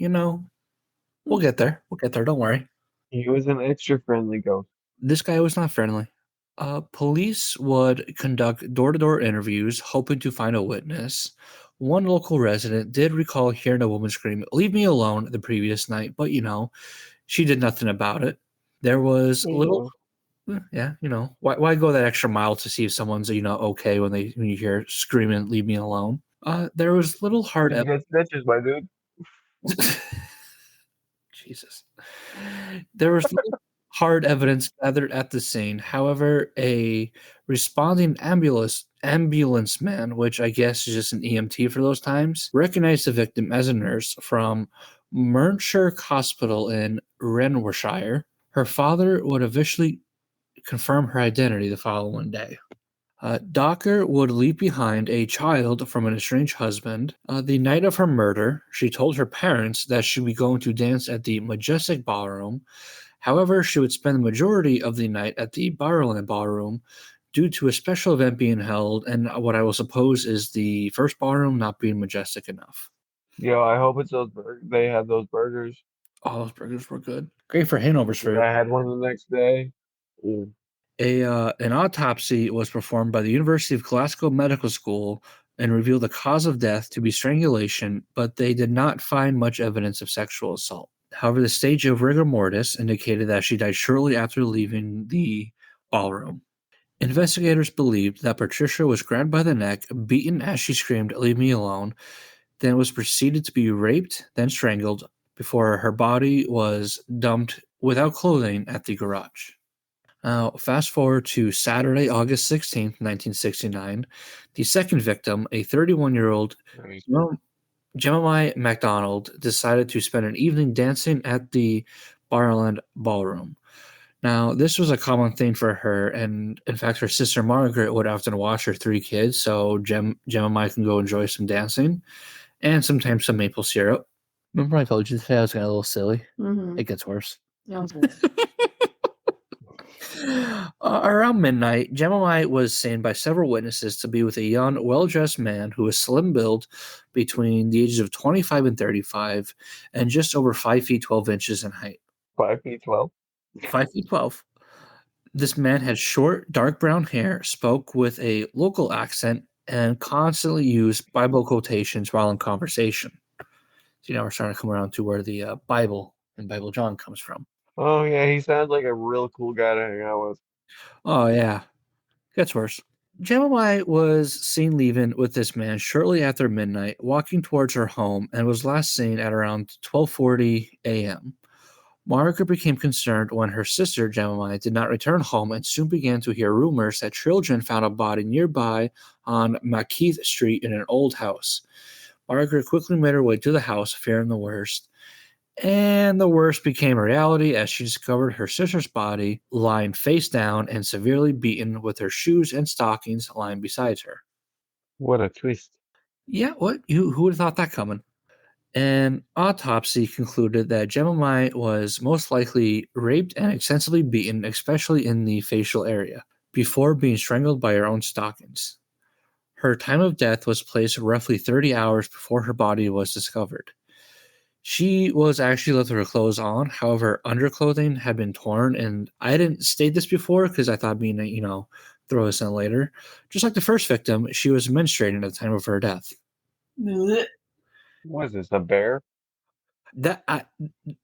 we'll get there. We'll get there. Don't worry. He was an extra friendly ghost. This guy was not friendly. Police would conduct door-to-door interviews, hoping to find a witness. One local resident did recall hearing a woman scream, "Leave me alone," the previous night, but, she did nothing about it. There was a little... Yeah, why go that extra mile to see if someone's, okay when you hear screaming, "Leave me alone"? There was little hard You get stitches, my dude. Jesus. There was little hard evidence gathered at the scene. However, a responding ambulance man, which I guess is just an EMT for those times, recognized the victim as a nurse from Mernshire Hospital in Renworthshire. Her father would officially confirm her identity the following day. Docker would leave behind a child from an estranged husband. The night of her murder, she told her parents that she would be going to dance at the Majestic Ballroom. However, she would spend the majority of the night at the Wonderland Ballroom due to a special event being held, and what I will suppose is the first ballroom not being majestic enough. Yo, I hope it's those they had those burgers. Oh, those burgers were good. Great for Hangovers food. I had one the next day. Ooh. An autopsy was performed by the University of Glasgow Medical School and revealed the cause of death to be strangulation, but they did not find much evidence of sexual assault. However, the stage of rigor mortis indicated that she died shortly after leaving the ballroom. Investigators believed that Patricia was grabbed by the neck, beaten as she screamed, "Leave me alone," then was proceeded to be raped, then strangled, before her body was dumped without clothing at the garage. Now, fast forward to Saturday, August 16th, 1969. The second victim, a 31-year-old Jemima MacDonald, decided to spend an evening dancing at the Wonderland Ballroom. Now, this was a common thing for her, and in fact, her sister Margaret would often watch her 3 kids, so Jemima can go enjoy some dancing, and sometimes some maple syrup. Remember I told you today I was getting a little silly? Mm-hmm. It gets worse. Okay. Around midnight, Jemima was seen by several witnesses to be with a young, well-dressed man who was slim-built between the ages of 25 and 35 and just over 5 feet 12 inches in height. 5 feet 12? 5 feet 12. This man had short, dark brown hair, spoke with a local accent, and constantly used Bible quotations while in conversation. So we're starting to come around to where the Bible and Bible John comes from. Oh, yeah, he sounds like a real cool guy to hang out with. Oh, yeah. Gets worse. Jemima was seen leaving with this man shortly after midnight, walking towards her home, and was last seen at around 12:40 a.m. Margaret became concerned when her sister Jemima did not return home and soon began to hear rumors that children found a body nearby on Macheath Street in an old house. Margaret quickly made her way to the house, fearing the worst. And the worst became a reality as she discovered her sister's body lying face down and severely beaten with her shoes and stockings lying beside her. What a twist. Yeah, what? Who would have thought that coming? An autopsy concluded that Gemini was most likely raped and extensively beaten, especially in the facial area, before being strangled by her own stockings. Her time of death was placed roughly 30 hours before her body was discovered. She was actually left with her clothes on, however, underclothing had been torn, and I didn't state this before because I thought being, throw this in later. Just like the first victim, she was menstruating at the time of her death. What is this, a bear?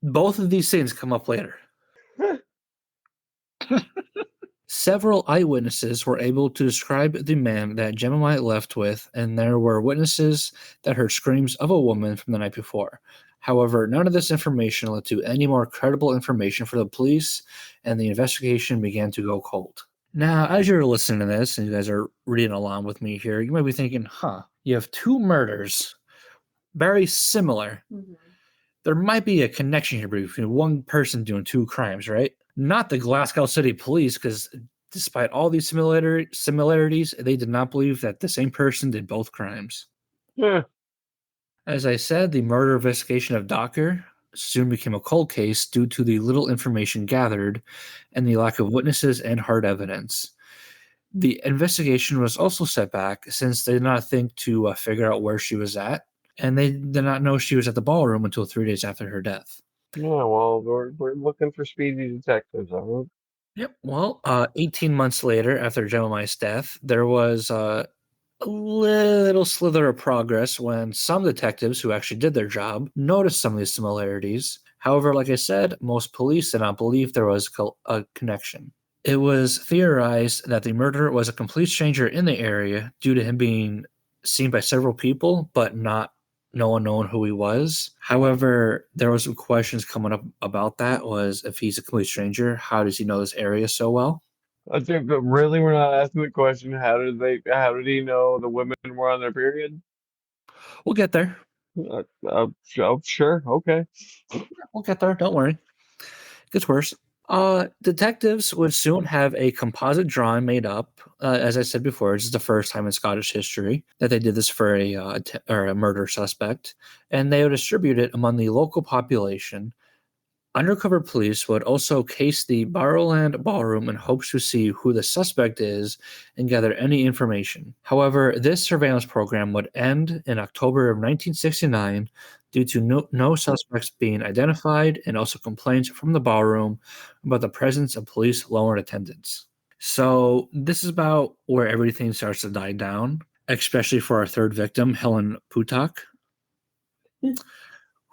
Both of these things come up later. Several eyewitnesses were able to describe the man that Gemini left with, and there were witnesses that heard screams of a woman from the night before. However, none of this information led to any more credible information for the police, and the investigation began to go cold. Now, as you're listening to this, and you guys are reading along with me here, you might be thinking, you have two murders, very similar. Mm-hmm. There might be a connection here between one person doing two crimes, right? Not the Glasgow City Police, because despite all these similarities, they did not believe that the same person did both crimes. Yeah. As I said, the murder investigation of Docker soon became a cold case due to the little information gathered and the lack of witnesses and hard evidence. The investigation was also set back since they did not think to figure out where she was at, and they did not know she was at the ballroom until 3 days after her death. Yeah, well, we're looking for speedy detectives, aren't we? Yep. Well, 18 months later, after Gemini's death, there was a little slither of progress when some detectives who actually did their job noticed some of these similarities. However, like I said, most police did not believe there was a connection. It was theorized that the murderer was a complete stranger in the area due to him being seen by several people, but no one knowing who he was. However, there was some questions coming up about that. Was if he's a complete stranger, how does he know this area so well? I think, but really, we're not asking the question. How did he know the women were on their period? We'll get there. Sure, okay. We'll get there. Don't worry. It gets worse. Detectives would soon have a composite drawing made up. As I said before, this is the first time in Scottish history that they did this for a murder suspect, and they would distribute it among the local population. Undercover police would also case the Wonderland ballroom in hopes to see who the suspect is and gather any information. However, this surveillance program would end in October of 1969 due to no suspects being identified and also complaints from the ballroom about the presence of police low in attendance. So this is about where everything starts to die down, especially for our third victim, Helen Putak,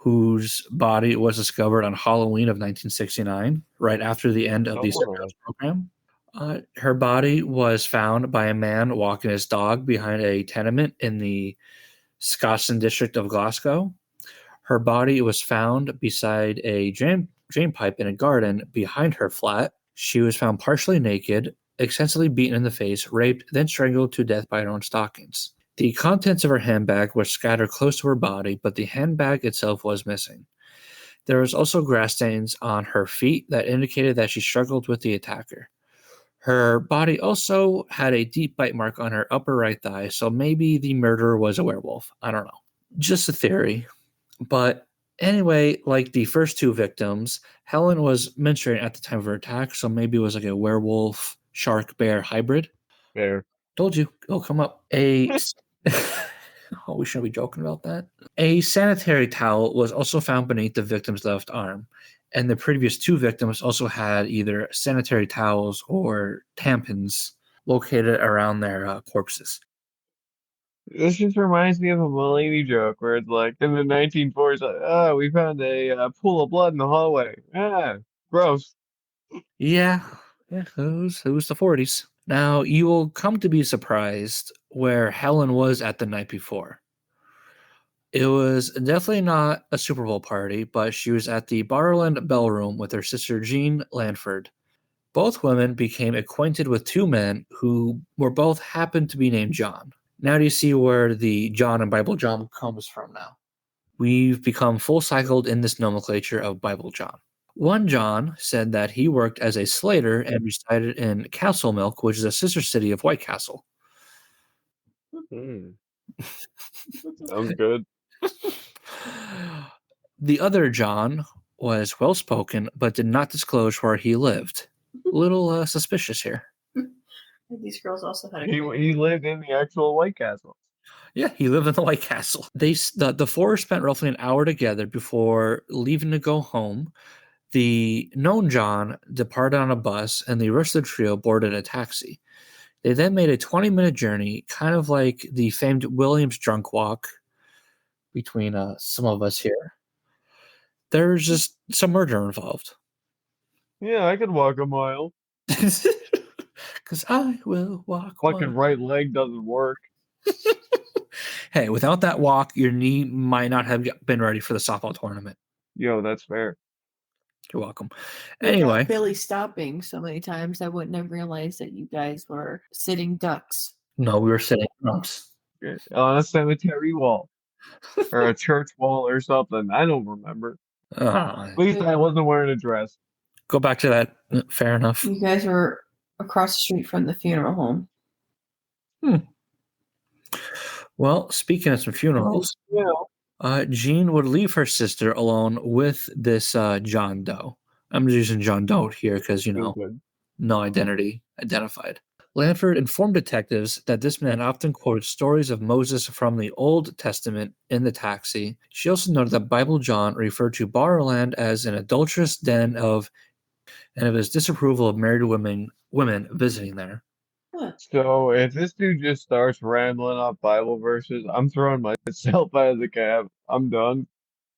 whose body was discovered on Halloween of 1969, right after the end of the surveillance program. Her body was found by a man walking his dog behind a tenement in the Scotstoun district of Glasgow. Her body was found beside a drain pipe in a garden behind her flat. She was found partially naked, extensively beaten in the face, raped, then strangled to death by her own stockings. The contents of her handbag were scattered close to her body, but the handbag itself was missing. There was also grass stains on her feet that indicated that she struggled with the attacker. Her body also had a deep bite mark on her upper right thigh, so maybe the murderer was a werewolf. I don't know. Just a theory. But anyway, like the first two victims, Helen was menstruating at the time of her attack, so maybe it was like a werewolf, shark, bear hybrid. Bear. Told you. It'll come up. Oh, we shouldn't be joking about that. A sanitary towel was also found beneath the victim's left arm, and the previous two victims also had either sanitary towels or tampons located around their corpses. This just reminds me of a Mulaney joke where it's like in the 1940s, like, we found a pool of blood in the hallway. Gross. Yeah, it was the 40s. Now, you will come to be surprised where Helen was at the night before. It was definitely not a Super Bowl party, but she was at the Wonderland Ballroom with her sister Jean Lanford. Both women became acquainted with two men who were both happened to be named John. Now do you see where the John and Bible John comes from now? We've become full cycled in this nomenclature of Bible John. One John said that he worked as a slater and resided in Castlemilk, which is a sister city of White Castle. Sounds good. The other John was well spoken, but did not disclose where he lived. A little suspicious here. These girls also had a He lived in the actual White Castle. Yeah, he lived in the White Castle. The four spent roughly an hour together before leaving to go home. The known John departed on a bus, and the rest of the trio boarded a taxi. They then made a 20-minute journey, kind of like the famed Williams drunk walk between some of us here. There's just some murder involved. Yeah, I could walk a mile. Because I will walk. Fucking right leg doesn't work. Hey, without that walk, your knee might not have been ready for the softball tournament. Yo, that's fair. You're welcome. Without Anyway, Billy stopping so many times, I wouldn't have realized that you guys were sitting ducks. no, we were sitting drunks. On a cemetery wall. Or a church wall or something. I don't remember. At least I wasn't wearing a dress. Go back to that. Fair enough. You guys were across the street from the funeral home. Well, speaking of some funerals, Yeah. Jean would leave her sister alone with this John Doe. I'm just using John Doe here because, no identity identified. Lanford informed detectives that this man often quoted stories of Moses from the Old Testament in the taxi. She also noted that Bible John referred to Barland as an adulterous den of his disapproval of married women visiting there. So if this dude just starts rambling off Bible verses, I'm throwing myself out of the cab. I'm done.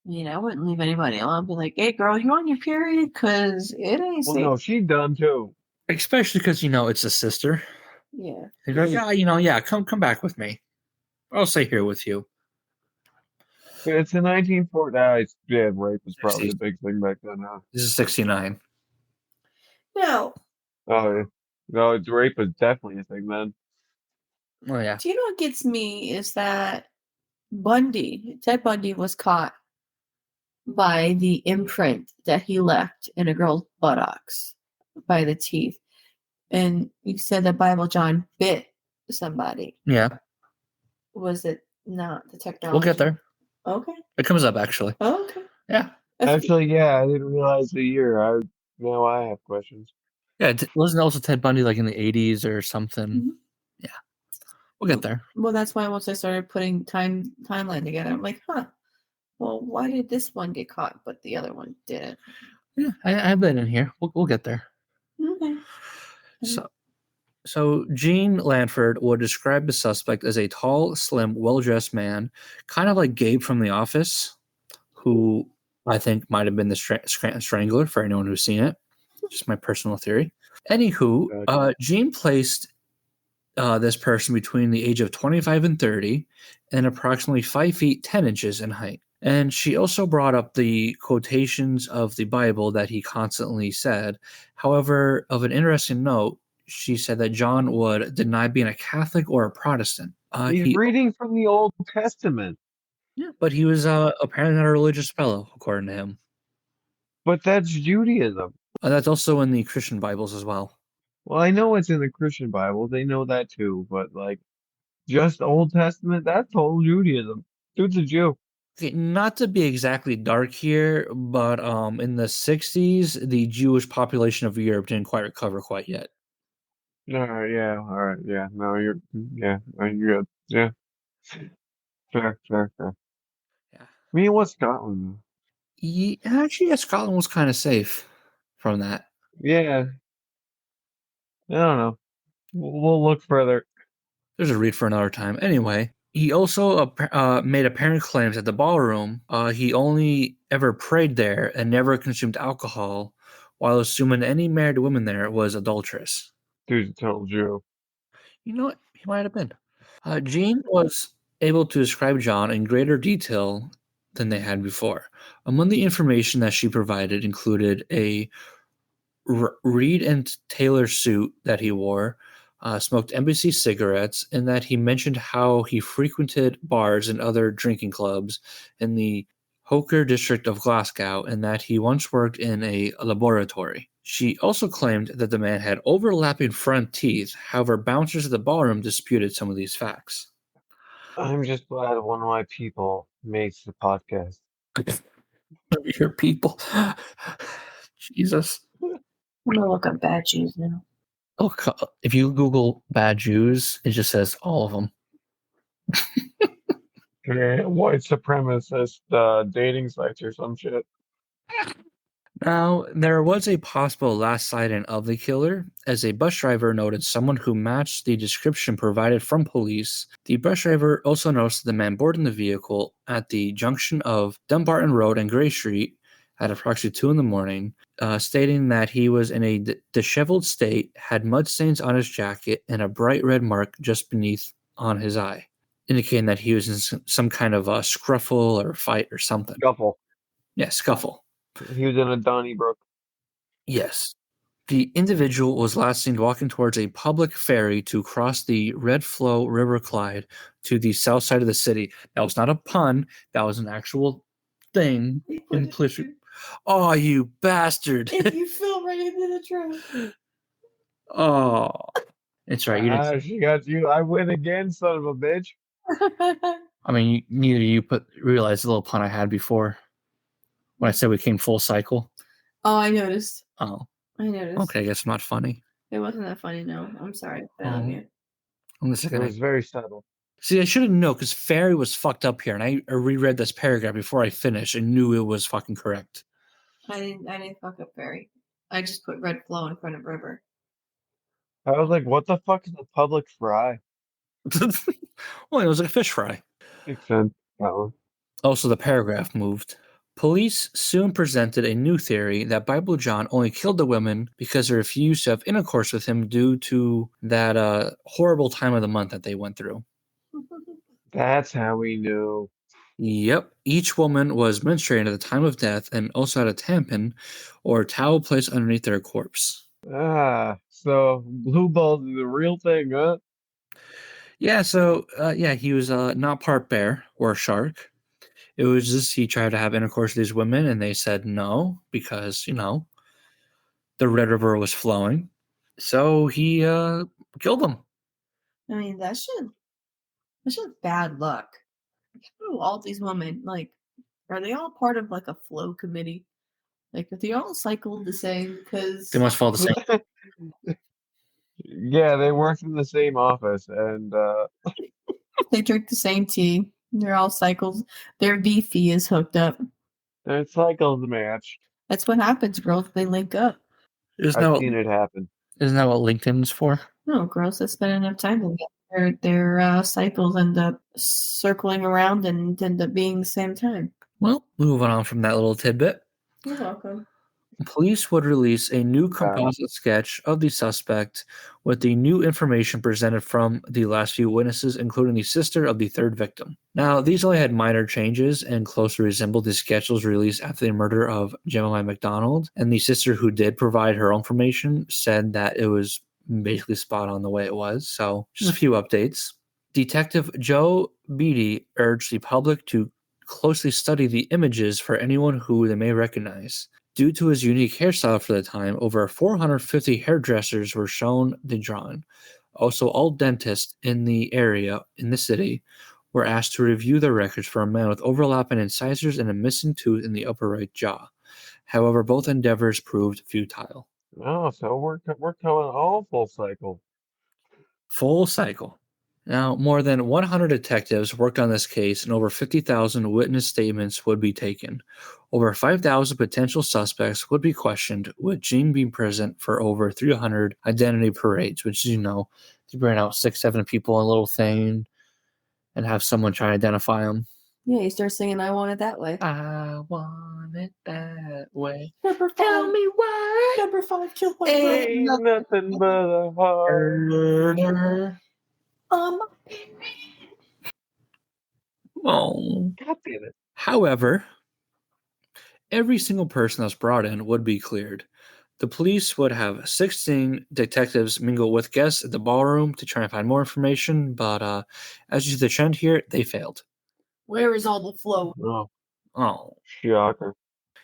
I wouldn't leave anybody alone. Be like, hey, girl, you on your period? Because it ain't Well, safe. no, she's done too. Especially because, it's a sister. Yeah. Yeah, come back with me. I'll stay here with you. But it's the 1940s. Yeah, rape was probably a big thing back then. Huh? This is 69. No. Oh, yeah. No, rape was definitely a thing then. Oh, yeah. Do you know what gets me is that Ted Bundy was caught by the imprint that he left in a girl's buttocks by the teeth. And you said that Bible John bit somebody. Yeah. Was it not the technology? We'll get there. Okay. It comes up, actually. Okay. Yeah. Actually, yeah, I didn't realize the year. Now I have questions. Yeah, wasn't also Ted Bundy like in the 80s or something? Mm-hmm. Yeah. We'll get there. Well, that's why once I started putting timeline together, I'm like, well, why did this one get caught, but the other one didn't? Yeah, I have that in here. We'll get there. Okay. So Jean Lanford would describe the suspect as a tall, slim, well-dressed man, kind of like Gabe from The Office, who I think might have been the Scranton Strangler for anyone who's seen it. Just my personal theory. Anywho, Jean placed this person between the age of 25 and 30 and approximately 5 feet 10 inches in height. And she also brought up the quotations of the Bible that he constantly said. However, of an interesting note, she said that John would deny being a Catholic or a Protestant. He's reading from the Old Testament. Yeah, but he was apparently not a religious fellow, according to him. But that's Judaism. That's also in the Christian Bibles as well. Well, I know it's in the Christian Bible. They know that too. But, just Old Testament, that's whole Judaism. Dude's a Jew. Okay, not to be exactly dark here, but in the 60s, the Jewish population of Europe didn't quite recover quite yet. All right, yeah. No, you're good. Yeah. Fair. Yeah. I mean, what's Scotland? Actually, Scotland was kind of safe from that. Yeah. I don't know. We'll look further. There's a read for another time. Anyway, he also made apparent claims at the ballroom. He only ever prayed there and never consumed alcohol, while assuming any married woman there was adulterous. Dude's a total Jew. You know what? He might have been. Jean was able to describe John in greater detail than they had before. Among the information that she provided included a Reed and Taylor suit that he wore, smoked embassy cigarettes, and that he mentioned how he frequented bars and other drinking clubs in the Hoker district of Glasgow, and that he once worked in a laboratory. She also claimed that the man had overlapping front teeth. However, bouncers at the ballroom disputed some of these facts. I'm just glad one of my people makes the podcast. Your people. Jesus. I'm gonna look up bad Jews now. Oh, if you Google bad Jews, it just says all of them. White supremacist dating sites or some shit. Now, there was a possible last sighting of the killer, as a bus driver noted someone who matched the description provided from police. The bus driver also noticed the man boarding the vehicle at the junction of Dumbarton Road and Gray Street at approximately 2 in the morning, stating that he was in a disheveled state, had mud stains on his jacket, and a bright red mark just beneath on his eye, indicating that he was in some kind of a scruffle or fight or something. Scuffle. Yeah, scuffle. He was in a Donnybrook. Yes. The individual was last seen walking towards a public ferry to cross the Red Flow River Clyde to the south side of the city. That was not a pun. That was an actual thing. Implicit. Oh, you bastard. If you fell right into the trap. Oh. It's right. You didn't. She got you. I win again, son of a bitch. I mean, neither you realized the little pun I had before when I said we came full cycle. Oh, I noticed. Oh. I noticed. Okay, I guess I'm not funny. It wasn't that funny, no. I'm sorry. I love you. I'm It was very subtle. See, I should have known because Fairy was fucked up here, and I reread this paragraph before I finished and knew it was fucking correct. I didn't fuck up Fairy. I just put Red Flow in front of River. I was like, what the fuck is a public fry? Well, it was like a fish fry. Makes sense. That one. Also, the paragraph moved. Police soon presented a new theory that Bible John only killed the women because they refused to have intercourse with him due to that horrible time of the month that they went through. That's how we knew. Yep. Each woman was menstruating at the time of death and also had a tampon or towel placed underneath their corpse. So blue balls is the real thing, huh? Yeah, so he was not part bear or shark. It was just he tried to have intercourse with these women and they said no because, the Red River was flowing. So he killed them. I mean, that's just bad luck. All these women, like, are they all part of like a flow committee? Like, are they all cycled the same? Because They must follow the same. Yeah, they worked in the same office, and they drink the same tea. They're all cycles. Their beefy is hooked up. their cycles match. That's what happens, girls. They link up. I've seen it happen. Isn't that what LinkedIn's for? No, girls that spend enough time together, their cycles end up circling around and end up being the same time. Well, moving on from that little tidbit. You're welcome. Police would release a new composite sketch of the suspect with the new information presented from the last few witnesses, including the sister of the third victim. Now, these only had minor changes and closely resembled the sketches released after the murder of Jemima McDonald, and the sister who did provide her information said that it was basically spot on the way it was. So, just a few updates. Detective Joe Beatty urged the public to closely study the images for anyone who they may recognize. Due to his unique hairstyle for the time, over 450 hairdressers were shown the drawing. Also, all dentists in the area, in the city, were asked to review their records for a man with overlapping incisors and a missing tooth in the upper right jaw. However, both endeavors proved futile. Oh, so we're coming all full cycle. Full cycle. Now, more than 100 detectives worked on this case, and over 50,000 witness statements would be taken. Over 5,000 potential suspects would be questioned, with Gene being present for over 300 identity parades, which, you bring out 6-7 people in a little thing and have someone try to identify them. Yeah, you start singing I Want It That Way. I want it that way. Number 5. Tell me why. Number 5, kill my Ain't brother. nothing but a heart. Murder. Oh. God damn it. However, every single person that's brought in would be cleared. The police would have 16 detectives mingle with guests at the ballroom to try and find more information, but as you see the trend here, they failed. Where is all the flow? Oh. Shocker.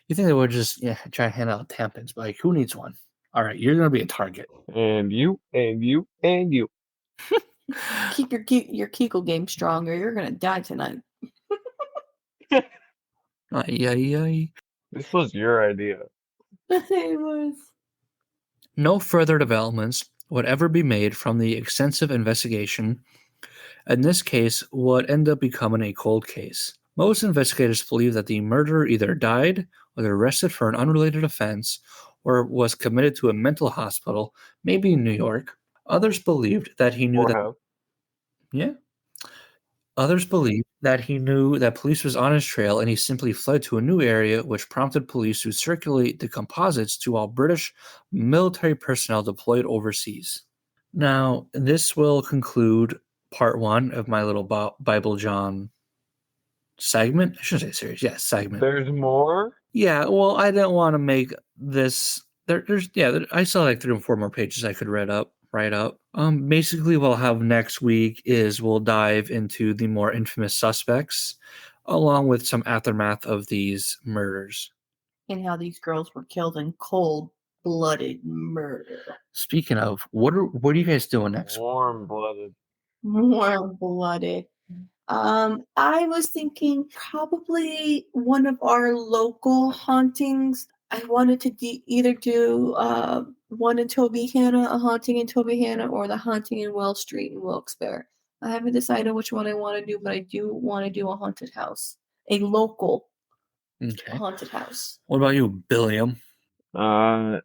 You think they would just try to hand out tampons, but like, who needs one? All right, you're going to be a target. And you, and you, and you. Keep your Kegel game strong or you're going to die tonight. Ay, ay, ay. This was your idea. It was. No further developments would ever be made from the extensive investigation, and this case would end up becoming a cold case. Most investigators believe that the murderer either died, was arrested for an unrelated offense, or was committed to a mental hospital, maybe in New York. Others believed that he knew that Poorhouse. yeah. Others believed that he knew that police was on his trail and he simply fled to a new area, which prompted police to circulate the composites to all British military personnel deployed overseas. Now, this will conclude part one of my little Bible John segment. I shouldn't say series. Yeah, segment. There's more? Yeah, well, I didn't want to make this. I saw like 3 or 4 more pages I could write up. Basically, what we'll have next week is we'll dive into the more infamous suspects, along with some aftermath of these murders. And how these girls were killed in cold-blooded murder. Speaking of, what are you guys doing next? Warm-blooded. Warm-blooded. I was thinking probably one of our local hauntings. I wanted to either do one in Toby Hanna, a haunting in Toby Hanna, or the haunting in Wells Street in Wilkes-Barre. I haven't decided which one I want to do, but I do want to do a haunted house, a local haunted house. What about you, Billiam? I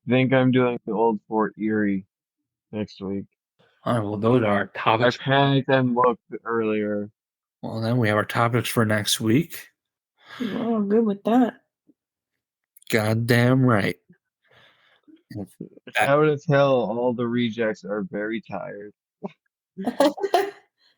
think I'm doing the old Fort Erie next week. All right, well, those are our topics. I panicked and looked earlier. Well, then we have our topics for next week. Oh, I'm good with that. Goddamn right. How to tell all the rejects are very tired.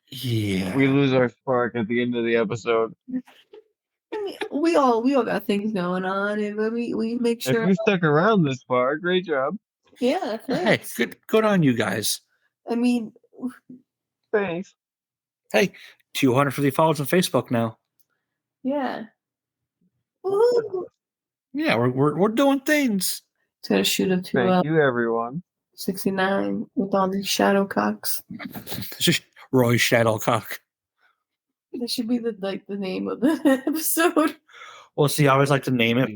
Yeah. We lose our spark at the end of the episode. I mean, we all got things going on, and we make sure. If you stuck around this far, great job. Yeah, thanks. Hey, good on you guys. I mean, thanks. Hey, 250 followers on Facebook now. Yeah. Woo-hoo. Yeah, we're doing things. It's gonna shoot up to Thank you, everyone. 69 with all these shadow cocks. Roy Shadowcock. That should be the name of the episode. Well, see, I always like to name it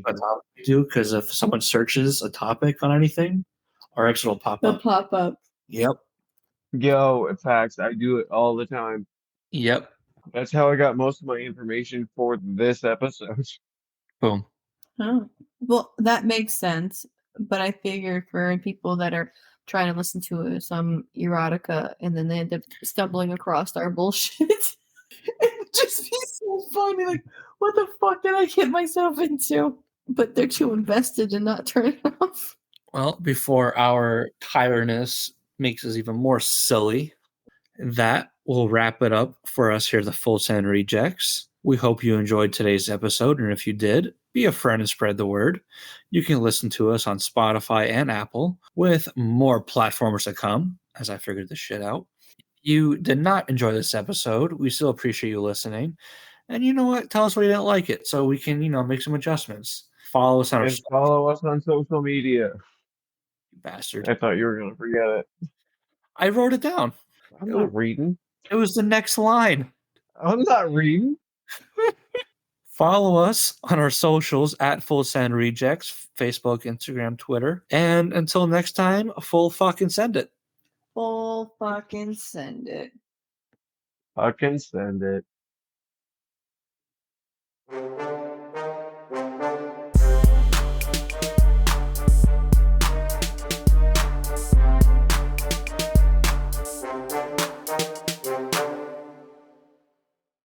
because if someone searches a topic on anything, our episode will pop They'll up. pop up. Yep. Yo, facts. I do it all the time. Yep. That's how I got most of my information for this episode. Boom. Oh. Well, that makes sense. But I figured for people that are trying to listen to some erotica and then they end up stumbling across our bullshit, it would just be so funny. Like, what the fuck did I get myself into? But they're too invested in not turning off. Well, before our tiredness makes us even more silly, that will wrap it up for us here at the Full Send Rejects. We hope you enjoyed today's episode, and if you did, be a friend and spread the word. You can listen to us on Spotify and Apple, with more platformers to come, as I figured this shit out. You did not enjoy this episode. We still appreciate you listening. And you know what? Tell us why you didn't like it so we can, make some adjustments. Follow us on our social media. You bastard. I thought you were going to forget it. I wrote it down. I'm not reading. It was the next line. I'm not reading. Follow us on our socials at Full Send Rejects, Facebook, Instagram, Twitter. And until next time, full fucking send it. Full fucking send it. Fucking send it.